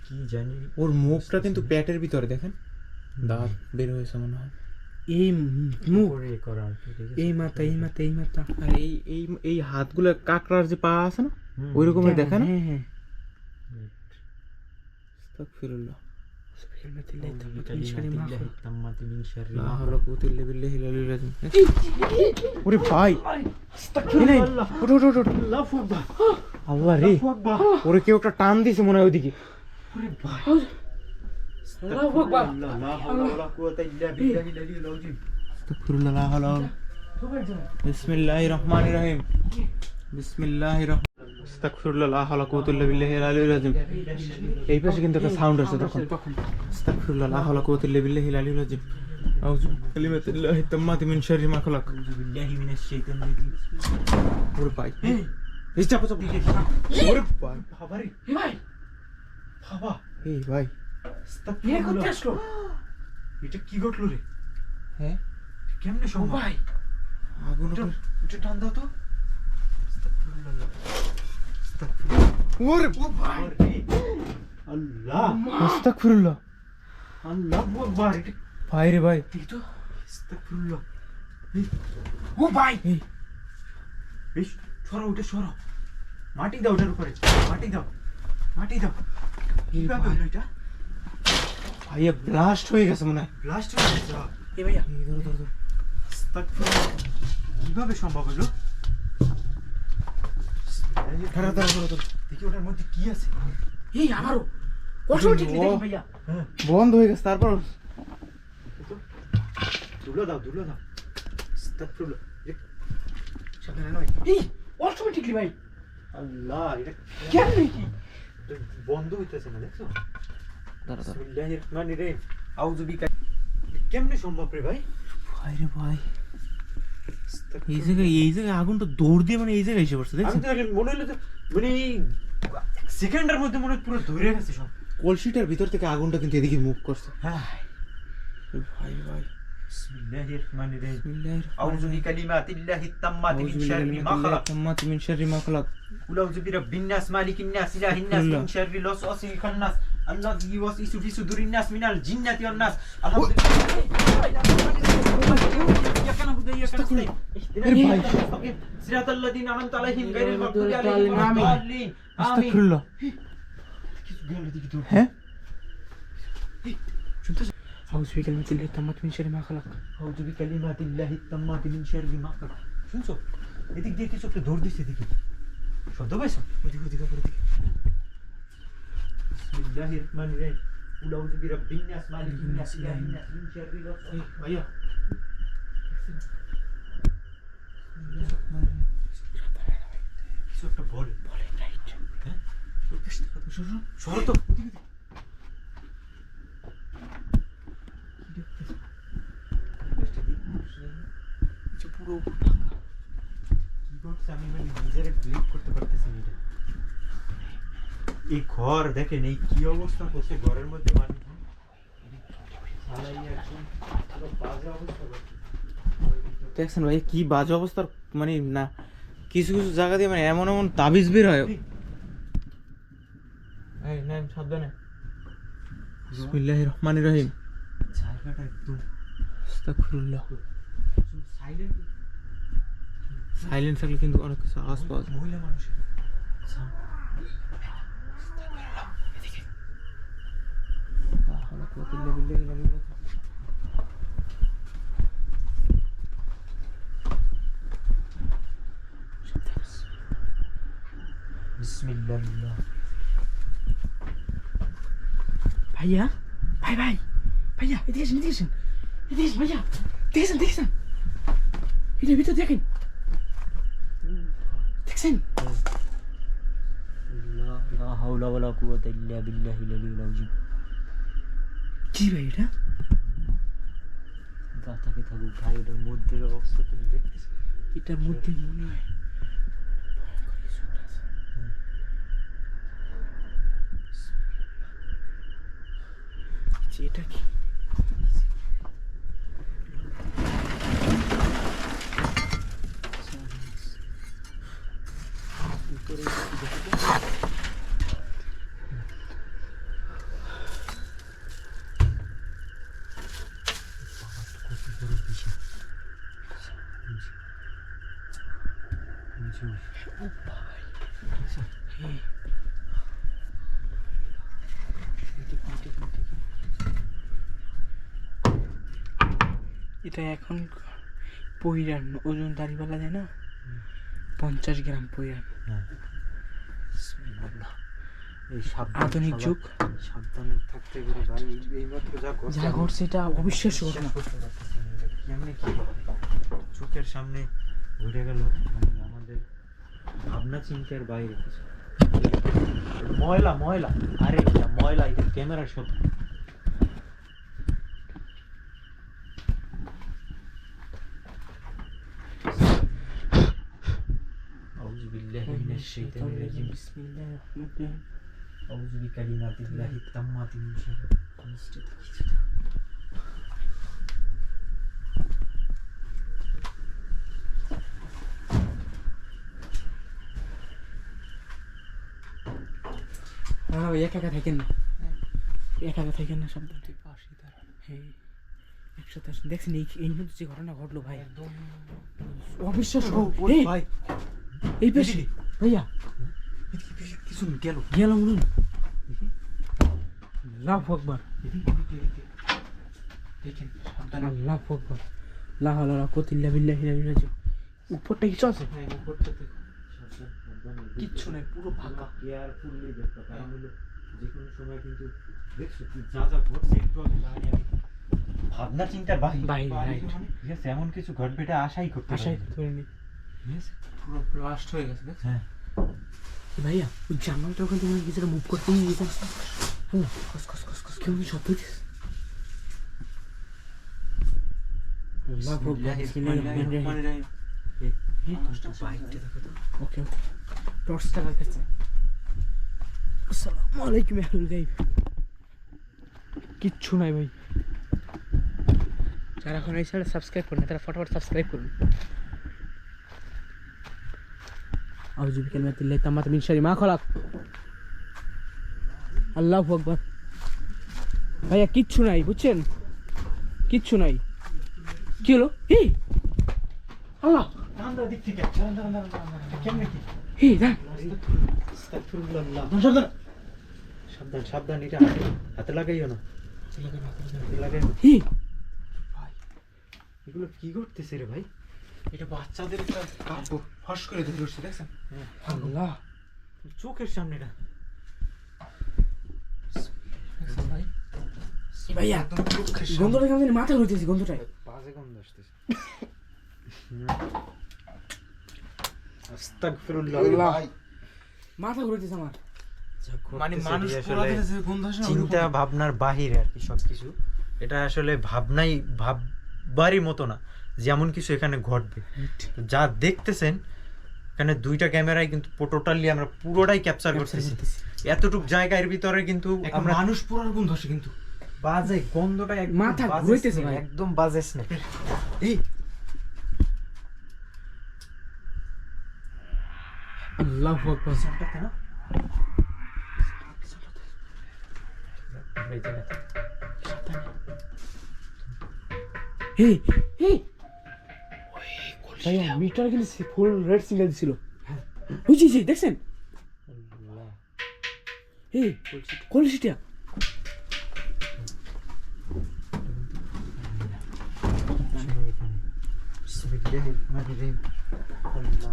কি জানি ওর মুখটা কিন্তু পেটের ভিতরে দেখেন, দাঁত বের হয়েছে মনে হয়। এই মুখ, করে করা আর কি, ঠিক আছে? এই মাথা, এই মাথা, এই মাথা। আর এই এই এই হাতগুলো কাকড়ার যে পা আছে না, হুম, ওই রকমের হ্যাঁ, দেখেন। হ্যাঁ, হ্যাঁ। আস্তাগফিরুল্লাহ। বিকালিমাতিল্লাহি তাম্মাতি মিন শাররি লা মা হাওলা কুওয়াতা ইল্লা বিল্লাহিল আলিয়্যিল আযীম। ওরে ভাই, এই নাই, ওঠ ওঠ ওঠ ওঠ। আল্লাহু আকবার আল্লাহ রে, আল্লাহু আকবার। ওরে কেউ একটা টান দিছে মনে হয় ওইদিকে। ওরে ভাই আল্লাহু আকবার। লা হাওলা ওয়ালা কুওয়াতা ইল্লা বিল্লাহিল আলিয়্যিল আযীম। আস্তাগফিরুল্লাহ, লা হাওলা ওয়ালা। বিসমিল্লাহির রহমানির রহিম। বিসমিল্লাহির রহমানির আস্তাগফিরুল্লাহ, লা হাওলা কুওয়াতা ইল্লা বিল্লাহিল আলিয়্যিল আযীম। এই পাশে কিন্তু একটা সাউন্ড আছে তখন। আস্তাগফিরুল্লাহ, লা হাওলা কুওয়াতা ইল্লা বিল্লাহিল আলিয়্যিল আযীম। আউযু বিকালিমাতিল্লাহি তাম্মাতি মিন শাররি মা খালাক। আউযু বিল্লাহি মিনাশ শাইতানির রাজিম। ওরে ভাই, এই চাপো চাপো। ওরে ভাই, বাবারে এই ভাই, বাবা, এই ভাই। ইয়ে করতে আসলো। এটা কি ঘটলো রে? হ্যাঁ, কেমনে ও সম্ভব? ভাই, আগুন এটা ওপরে- এটা টান দাও তো। আস্তাগফিরুল্লাহ আস্তাগফিরুল্লাহ। ওরে আল্লাহ আস্তাগফিরুল্লাহ। আল্লাহু আকবার। এটা ভাই রে ভাই, দেখি তো। আস্তাগফিরুল্লাহ। ও ভাই। এই এই সরো, ওটা সরো। মাটি দাও ওটার উপরে, মাটি দাও, মাটি দাও। কিভাবে হলো এটা? ভাইয়া ব্লাস্ট হয়ে গেছে মনে হয়। ব্লাস্ট হয়ে গেছে। এই ভাইয়া, এই ধরো ধরো ধরো। আস্তাগফিরুল্লাহ। কিভাবে সম্ভব হলো? ধরো ধরো ধরো ধরো। দেখি ওটার মধ্যে কি আছে। এই আমারও অটোমেটিকলি দেখি ভাইয়া। হ্যাঁ, বন্ধ হয়ে গেছে তারপর। দুলো দাও, দুলো দাও। আস্তাগফিরুল্লাহ। সাবধানে নয়। এই অটোমেটিকলি ভাই। আল্লাহ, এটা কেমনে কি? এটা বন্ধ হইতেছে না, দেখছো? ধরো ধরো। বিসমিল্লাহির রহমানির রহিম। আউযু বিকা। কেমনে সম্ভব রে ভাই? ভাই রে ভাই, এই জায়গায় আগুনটা দৌড় দিয়ে মানে এই জায়গায় এসে পড়ছে আমি দেখছেন? তো মনে হলো তো, মানে সেকেন্ডের মধ্যে মনে হয় পুরো ধরে গেছে সব। কলসিটার ভিতর থেকে আগুনটা কিন্তু এদিকে মুভ করছে। হ্যাঁ। ভাই ভাই, বিসমিল্লাহির রহমানির রহিম। বিসমিল্লাহির আউযু বিকালিমাতিল্লাহি তাম্মাতি মিন শাররি মা খালাক। তাম্মাতি মিন শাররি মা খালাক। কুল আউযু বিরাব্বিন নাস মালিকিন নাস ইলাহিন নাস মিন শাররিল ওয়াসওয়াসিল খান্নাস الذي يوسوس في صدور الناس من الجنة والناس. إياك نعبد وإياك نستعين. اهدنا الصراط المستقيم صراط الذين أنعمت عليهم غير المغضوب عليهم ولا الضالين. آمين. আস্তাগফিরুল্লাহ। হ্যাঁ أعوذ بكلمة الله التامة من شر ما خلق. أعوذ بكلمات الله التامات من شر ما خلق. শুনছো এদিক দিয়ে কিছু একটা দৌড় দিচ্ছে এদিকে শব্দ পাইছো ওদিকে ওদিকে ওদিকে বিসমিল্লাহির রহমানির রহিম কুল আউযু বিরাব্বিন নাস মালিকিন নাস ইলাহিন নাস মিন শাররিল ওয়াসওয়াস ভাইয়া কিছু একটা বলে রাইট হ্যাঁ শুনো সরো তো ওদিকে যে পুরো ফাঁকা কি করছে আমি মানে নিজের বিলিভ করতে পারতেছি না এটা। এই ঘর দেখেন এই কি অবস্থা করছে ঘরের মধ্যে মানুষ চালাই একদম পুরো বাজে অবস্থা করছে। দেখছেন ভাই কি বাজে অবস্থার মানে না কিছু কিছু জায়গা দিয়ে মানে এমন এমন তাবিজ বের হয় এই নাম সাবধানে বিসমিল্লাহির রহমানির রহিম জায়গাটা একদম আস্তাগফিরুল্লাহ সাইলেন্ট সাইলেন্ট থাকলে কিন্তু অনেক কিছু আওয়াজ পাওয়া যায় মহিলা মানুষের বিসমিল্লাহ ভাইয়া ভাই ভাই ভাইয়া এদিকে আসেন এদিকে আসেন এদিকে আসেন ভাইয়া দেখেছেন দেখেছেন এটার ভিতর দেখেন দেখছেন লা হাওলা ওয়ালা কুওয়াতা ইল্লা বিল্লাহিল আলিয়্যিল আযীম। কি ভাই এটা যা থাকে থাকুক ভাই এটার মধ্যে অবস্থা তুমি দেখতেছো এটার মধ্যে মনে হয় এটা কি এটা এখন পইরান ওজন দাড়িওয়ালা যায় না 50 গ্রাম পইরান বিসমিল্লাহ। এই আধুনিক যুগ সাবধানে থাকতে গেলে ভাই এইমাত্র যা ঘটছে এটা অবিশ্বাস্য ঘটনা করতে পারতেছি না এটা কেমনে কি হবে? চোখের সামনে ঘুরে গেল মানে আমাদের ভাবনা চিন্তার বাইরে কিছু ময়লা ময়লা আরে এটা ময়লা এটা ক্যামেরা সব আউযু বিল্লাহি মিনাশ শাইতানির রাজিম বিসমিল্লাহির রহমানির রহিম আউযু বিকালিমাতিল্লাহি তাম্মাতি মিন শাররি একা একা থাকেন না একা একা থাকেন না সাবধান হ্যাঁ একসাথে আসেন দেখছেন এই মধ্যে যে ঘটনা ঘটলো ভাই অবিশ্বাস্য ভাই এই পেশি ভাইয়া কিছু গেল গেলাম বলুন আল্লাহু আকবার দেখেন আল্লাহু আকবার লা হাওলা ওয়ালা কুওয়াতা ইল্লা বিল্লাহিল আলিয়্যিল আযীম উপরটা কিছু আছে হ্যাঁ উপরটাতে কিচ্ছু নাই পুরো ফাঁকা কেয়ারফুলি দেখতে কারণ হলো যে কোনো সময় কিন্তু দেখছো কি যা যা ঘটছে একটু আগে জানি আমি ভাবনা চিন্তার বাইরে, right. ঠিক আছে এমন কিছু ঘটবে এটা আশাই করতে আশাই পারিনি। করতে পারিনি ঠিক আছে পুরো ব্লাস্ট হয়ে গেছে দেখছেন হ্যাঁ ভাইয়া ওই জামালটা ওখান থেকে কিছুটা মুভ করতে নিয়ে গেছেন হ্যালো কস কস কস কস কেউ শব্দ দিস বাইকটা দেখো তো ওকে ওকে টর্চটা লাগাচ্ছে আসসালামু আলাইকুম আহলুল গায়ব কিচ্ছু নাই ভাই যারা এখন এই চ্যানেল সাবস্ক্রাইব করুন তারা ফটাফট সাবস্ক্রাইব করুন আউযু বিকালিমাতিল্লাহি তাম্মাতি মিন শাররি মা খালাক আল্লাহু আকবার ভাইয়া কিচ্ছু নাই বুঝছেন, কিচ্ছু নাই। কি হলো? এই আল্লাহ, দিক থেকে কেমনে কি এই দেখ, সাবধান সাবধান সাবধান, এটা হাতে লাগাইও না, হাতে লাগাইও না। এই এগুলো কি করতেছে রে ভাই? এটা বাচ্চাদের একটা কাপড় ফস করে ধরে উঠছে, দেখছেন? আল্লাহ, চোখের সামনে না ভাই এই ভাইয়া একদম চোখের সামনে। গন্ধটা কেমন জানি মাথা ঘুরতেছে, গন্ধটায় বাজে গন্ধ আসতেছে। আস্তাগফিরুল্লাহ। আল্লাহ, মাথা ঘুরতেছে আমার। মানে মানুষ পোড়া দিলে যে গন্ধ আসে না, চিন্তা ভাবনার বাহিরে আর কি সবকিছু। এটা আসলে ভাবনাই ভাববারই মতো না যেমন কিছু এখানে ঘটবে। তো যা দেখতেছেন এখানে দুইটা ক্যামেরায় কিন্তু টোটালি আমরা পুরোটাই ক্যাপচার করতেছি। এতটুক জায়গার ভিতরে কিন্তু একটা আমরা মানুষ পোড়ার গন্ধ আসে কিন্তু। বাজে গন্ধটা একদম মাথা বাজে ঘুরাইতেছে smell, ভাই। একদম বাজে স্মেল। এই আল্লাহু আকবার। এই এই ভাইয়া মিটার কিন্তু ফুল রেড সিগন্যাল দিছিল। বুঝছি দেখছেন? এই কলসিটা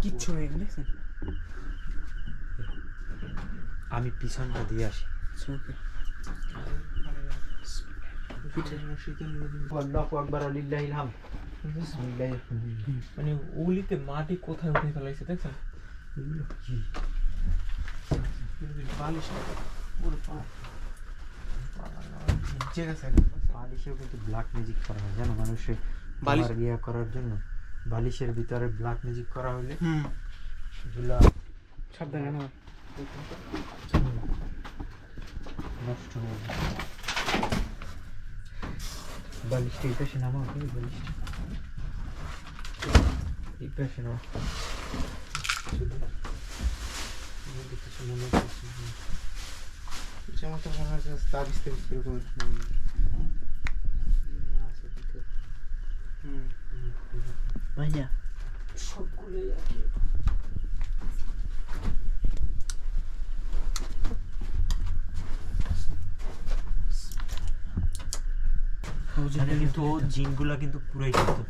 কিচ্ছু নেই, দেখছেন? আমি পিছনটা দিয়ে আসি। আল্লাহু আকবার লিল্লাহিল হামদ। বিসমিল্লাহির রহমানির রহিম। মানে ওলিতে মাটি কোথায় উঠে ফেলাইছে, দেখছেন? বালিশ পুরো ঠিক আছে। বালিশেও কিন্তু ব্ল্যাক ম্যাজিক করা হয় জানো, মানুষের বালিশ- তোমার ইয়া করার জন্য বালিশের ভিতরে ব্ল্যাক ম্যাজিক করা হলে এগুলা সাবধানে না। নষ্ট হয়ে যায়। বালিশটা এই পাশে নামাও, এই বালিশটা এই পাশে নাও। শুধু আমাদের কিছু মনে করছি না। এটা মতো মনে হচ্ছে তাবিজ টাবিজ এরকম। আছে ভিতরে। ভাইয়া সবগুলোই আছে। এখানে কিন্তু জিনগুলা কিন্তু পুরাই কিন্তু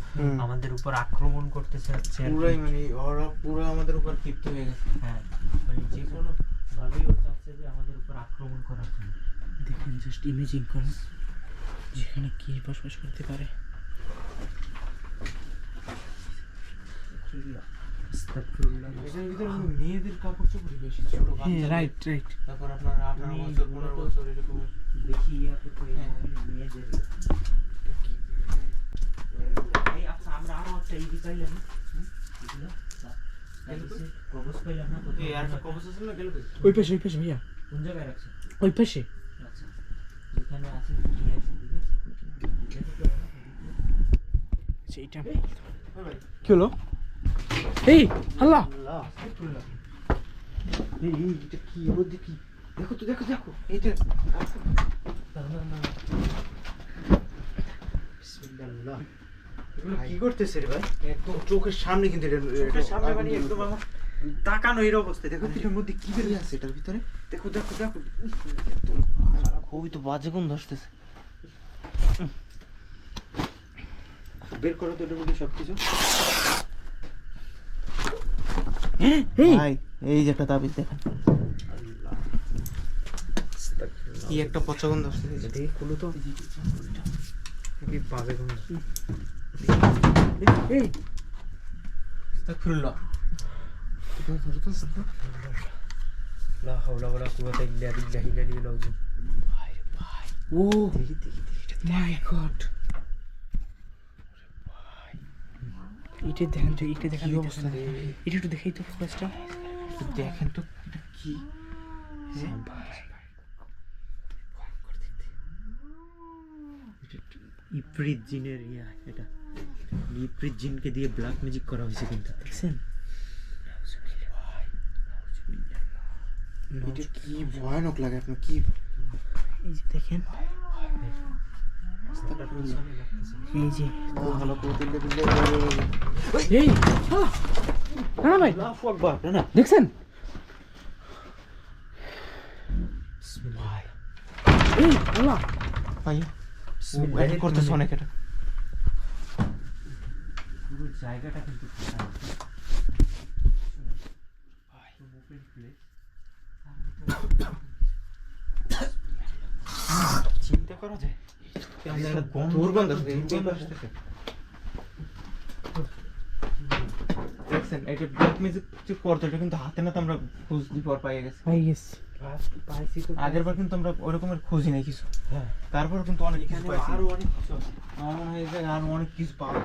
আমাদের উপর আক্রমণ করতেছে হচ্ছে আর কি। পুরাই মানে ওরা পুরো আমাদের উপর ক্ষিপ্ত হয়ে গেছে। হ্যাঁ মানে যে কোনো ভাবেই ও চাচ্ছে যে আমাদের উপর আক্রমণ করার জন্য। দেখেন, জাস্ট ইমেজিং করেন যেখানে কি বসবাস করতে পারে। আস্তাগফিরুল্লাহ। এটার ভিতরে কিন্তু মেয়েদের কাপড় চোপড়ই বেশি, ছোট হ্যাঁ, বাচ্চাদের। Right right. তারপর আপনার 18 আমি বছর 15 বছর এরকম। দেখি ইয়াতে তো এই হ্যাঁ। মেয়েদের এই আচ্ছা আমরা আরো একটা ইডি পাইলাম না? এগুলো কবজ পাইলাম না? এই আর একটা কবজ আছে না, গেল কই? ওই পাশে ভাইয়া, কোন জায়গায় রাখছে? ওই পাশে। আচ্ছা যেখানে আছে নিয়ে আসি, ঠিক আছে? সেইটা ওই ভাই কি হলো? এই আল্লাহ, আল্লাহ এই এটা কি ওর দেখি, দেখো তো দেখো দেখো এইটা বিসমিল্লাহ। এগুলো কি করতেছে রে ভাই? একদম চোখের সামনে কিন্তু এটা চোখের সামনে মানে একদম আমার তাকানো এর অবস্থায়। দেখো তো এটার মধ্যে কি বেরিয়ে আছে এটার ভিতরে? দেখো দেখো দেখো খুবই তো বাজে গন্ধ আসতেছে। বের করো তো এটার মধ্যে সবকিছু। এই ভাই এই যে একটা তাবিজ দেখেন, আল্লাহ কি একটা পচা গন্ধ আসতেছে। দেখি খুলো তো কি বাজে গন্ধ। এই আস্তাগফিরুল্লাহ। লা হাওলা ওয়ালা কুওয়াতা ইল্লা বিল্লাহিল আলিয়্যিল আযীম। ও দেখি দেখি দেখি মাই গড, এটা দেখেন তো, এটা দেখেন, কি অবস্থা রে? এটা একটু দেখাই তো ফোকাসটা। তো দেখেন তো এটা কি। ইফরিত জিনের ইয়া এটা ইফরিত জিনকে দিয়ে ব্ল্যাক ম্যাজিক করা হয়েছে কিন্তু দেখছেন? এটা কি ভয়ানক লাগে আপনার, কি এই যে দেখেন, এই যে ভালো করে দিলে এই শালা না ভাই আল্লাহু আকবার না দেখছেন ভাই এই আল্লাহ ভাই এডিট করতেছ অনেক এটা পুরো জায়গাটা কিন্তু চিন্তা করা যায় দুর্গন্ধ আসতেছে দেখছেন এটা ব্ল্যাক ম্যাজিক যে করতো এটা কিন্তু হাতে নাতে আমরা খুঁজলি পর পাইয়ে গেছি ভাই গেস পাইছি তো আগের বার কিন্তু আমরা ওই রকমের খুঁজি নাই কিছু হ্যাঁ তারপর কিন্তু অনেক কিছু পাইছি আরো অনেক কিছু আছে। আমার মনে হয় যে আরো অনেক কিছু পাবো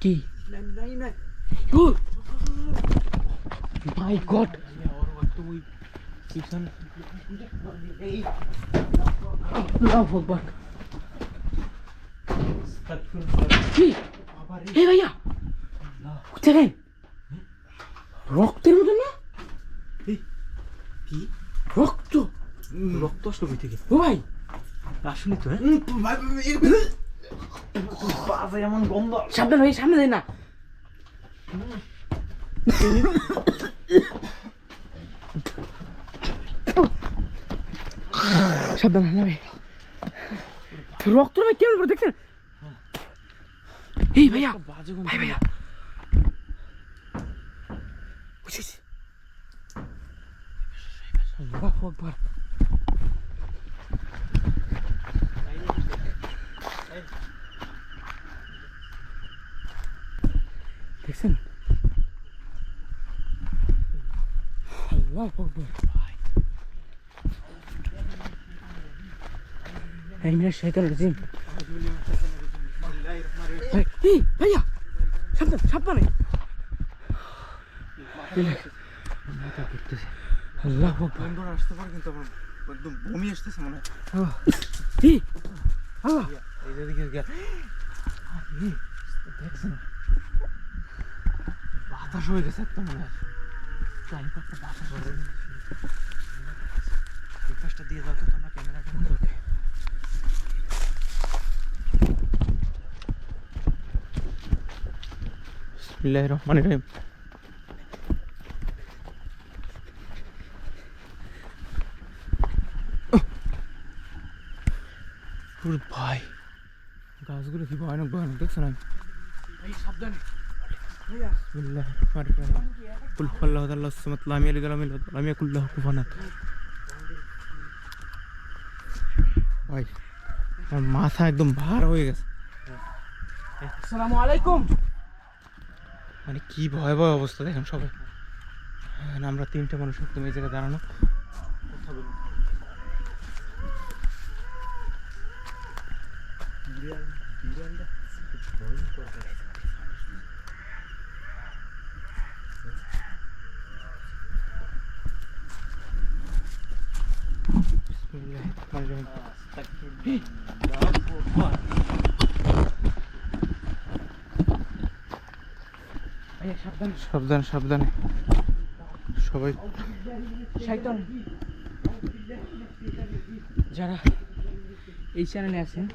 কি নাই নাই ও মাই গড তুই পিছনে এই আল্লাহু আকবার কি আবার এই ভাইয়া দেখেন রক্তের মতো না কি রক্ত রক্ত আসলো কই থেকে ও ভাই আসলে তো হ্যাঁ বাজে এমন গন্ধ সাবধান ভাই সামনে যাই না সাবধান না ভাই রক্ত ভাই কেমন করে দেখছেন এই ভাইয়া বাজে ভাই ভাইয়া বুঝছিস আল্লাহু আকবার দেখছেন আল্লাহু আকবার এই মিয়া শয়তান রাজিম এই ভাইয়া সাবধান সাবধানে মাথা ঘুরতেছে আল্লাহু আকবার বন্ধুরা আসতে পারে কিন্তু আমার একদম বমি আসতেছে মনে হয় এই আল্লাহ এই দিকে দেখছেন বাতাস হয়ে গেছে একদম মনে হয় চারিপাশটা বাতাস হয়ে গেছে এই পাশটা দিয়ে যাও তো তোমরা ক্যামেরাটা বিসমিল্লাহির রহমানির রহিম ওরে ভাই গাছগুলো কি ভয়ানক ভয়ানক দেখছো না ভাই সাবধানে ভাইয়া বিসমিল্লাহির রহমানির রহিম কুল হুয়াল্লাহু আহাদ সামাদ লাম ইয়ালিদ ওয়া লাম ইউলাদ ওয়া লাম ইয়াকুল লাহু কুফুয়ান আহাদ ভাই আমার মাথা একদম ভার হয়ে গেছে আসসালামু আলাইকুম মানে কি ভয়াবহ অবস্থা দেখেন সবাই আর আমরা তিনটা মানুষ একদম এই জায়গায় দাঁড়ানো বিসমিল্লাহির রহমানির রহিম ভাইয়া সাবধানে সাবধান সাবধানে সবাই শয়তান যারা এই চ্যানেলে আছেন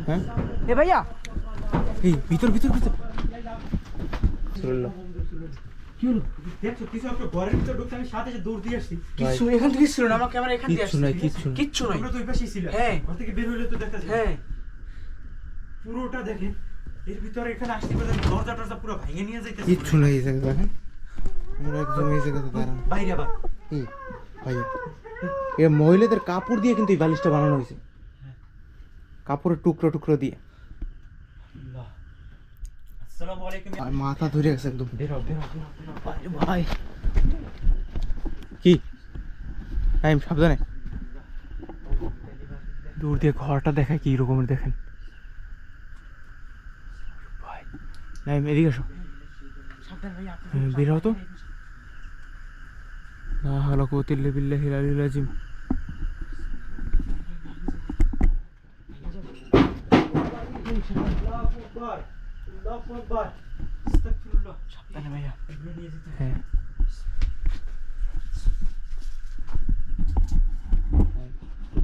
হ্যাঁ এ ভাইয়া এই ভিতর ভিতর ভিতর কি হলো দেখছো কিছু একটা ঘরের ভিতর ঢুকতে আমি সাথে দৌড় দিয়ে আসছি কিচ্ছু এখান থেকে ছিল না আমার ক্যামেরা এখান দিয়ে কিচ্ছু আসছে। নাই, কিচ্ছু নাই। কিচ্ছু নাই তোমরা তো ওই পাশেই ছিলে হ্যাঁ। ঘর থেকে বের হইলে তো দেখা যায় হ্যাঁ পুরোটা দেখেন এর ভিতরে এখানে আসতে পারে দরজা টরজা পুরো ভেঙে নিয়ে যাইতেছে কিচ্ছু নাই এই জায়গায় দেখেন আমরা একদম এই জায়গাতে দাঁড়ানো বাইরে আবার কি ভাইয়া এ মহিলাদের কাপড় দিয়ে কিন্তু এই বালিশটা বানানো হয়েছে কাপড়ের টুকরো টুকরো দিয়ে আসসালামু আলাইকুম আর মাথা ধরে গেছে একদম বেরো বেরো ভাই কি টাইম সাবধানে দূর দিয়ে ঘরটা দেখায় কি রকমের দেখেন ভাই নাইম এদিকে এসো সাবধান ভাইয়া আপনি বের হও তো লা হাওলা কুওয়াতা ইল্লা বিল্লাহিল আলিয়্যিল আযীম আকবার, আল্লাহু আকবার, আস্তাগফিরুল্লাহ। সাবধানে ভাইয়া। এগুলো নিয়ে যেতে হবে। হ্যাঁ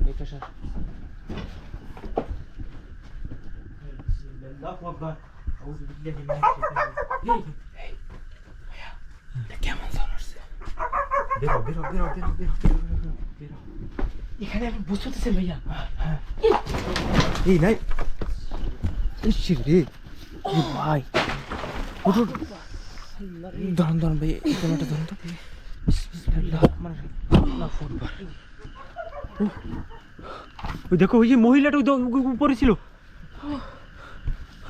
এই পাশে আল্লাহু আকবার, আউযু বিল্লাহি মিনাশ শাইতানির রাজিম। কেমন জ্বর আসছে? বেরো বেরো বেরো বেরো বেরো বেরো বেরো। এখানে আপনি বুঝতেছেন ভাইয়া? এই নাই ইস রে, ও ভাই উঠুন ধরুন ধরুন ভাই এই ক্যামেরাটা ধরুন তো বিসমিল্লাহির রহমানির রহিম। আল্লাহু আকবার। ওই দেখো ওই যে মহিলাটা ওই উপরে ছিল।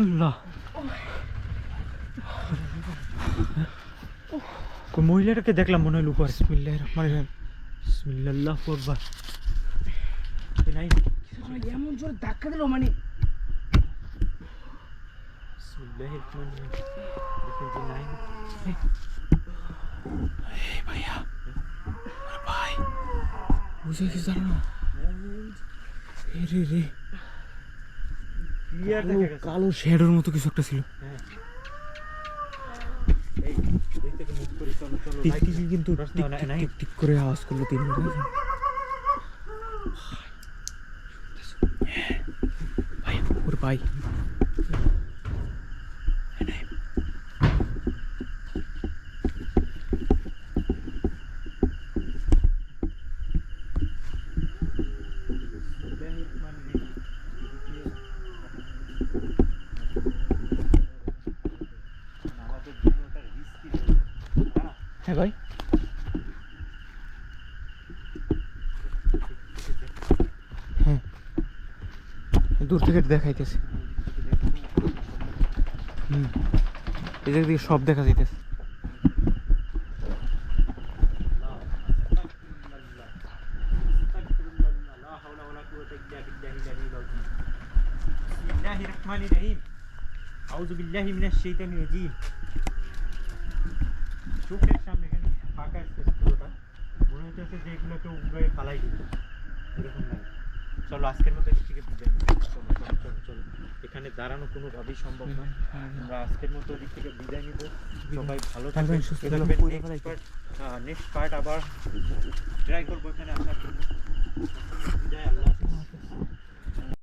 আল্লাহ, ওই মহিলাটাকে দেখলাম মনে হলো উপরে। বিসমিল্লাহির রহমানির রহিম। বিসমিল্লাহ, আল্লাহু আকবার। এই নাই এমন জোরে ধাক্কা দিল মানে বিসমিল্লাহির রহমানির রহিম। দেখেন যে নাই এই ভাইয়া আরে ভাই বুঝে কি জানো না এ রে রে ক্লিয়ার কালো দেখা গেছে। কালো শ্যাডোর মতো কিছু একটা ছিল হ্যাঁ, এই এই থেকে মুভ করি, চলো চলো। টিক লাইট টিক কিন্তু প্রশ্ন টিক নাই, টিক নাই। টিক টিক করে আওয়াজ করলো 3 মিনিট ভাই ওর ভাই বিসমিল্লাহির রহমানির রহিম। আমাদের জন্য ওটা রিস্কি রয়েছে। হ্যাঁ ভাই হ্যাঁ দূর থেকে দেখাইতেছে হুম এই জায়গা থেকে সব দেখা যাইতেছে বিসমিল্লাহির রহমানির রহিম। আউযু বিল্লাহি মিনাশ শাইতানির রাজিম। চোখের সামনে এখানে ফাঁকা স্পেস পুরোটা, মনে হচ্ছে যে এগুলো কেউ উড়ে ফালাই দিবে, এরকম লাগে। চলো আজকের মতো এদিক থেকে বিদায় নিই। চলো চলো চলো চলো, এখানে দাঁড়ানো কোনোভাবেই সম্ভব নয়। আমরা আজকের মতো এদিক থেকে বিদায় নিব। সবাই ভালো থাকবেন, থাকবেন, সুস্থ থাকবেন। থাকবেন। নেক্সট পার্ট আবার ট্রাই করবো এখানে আসার জন্য। বিদায়, আল্লাহ হাফেজ।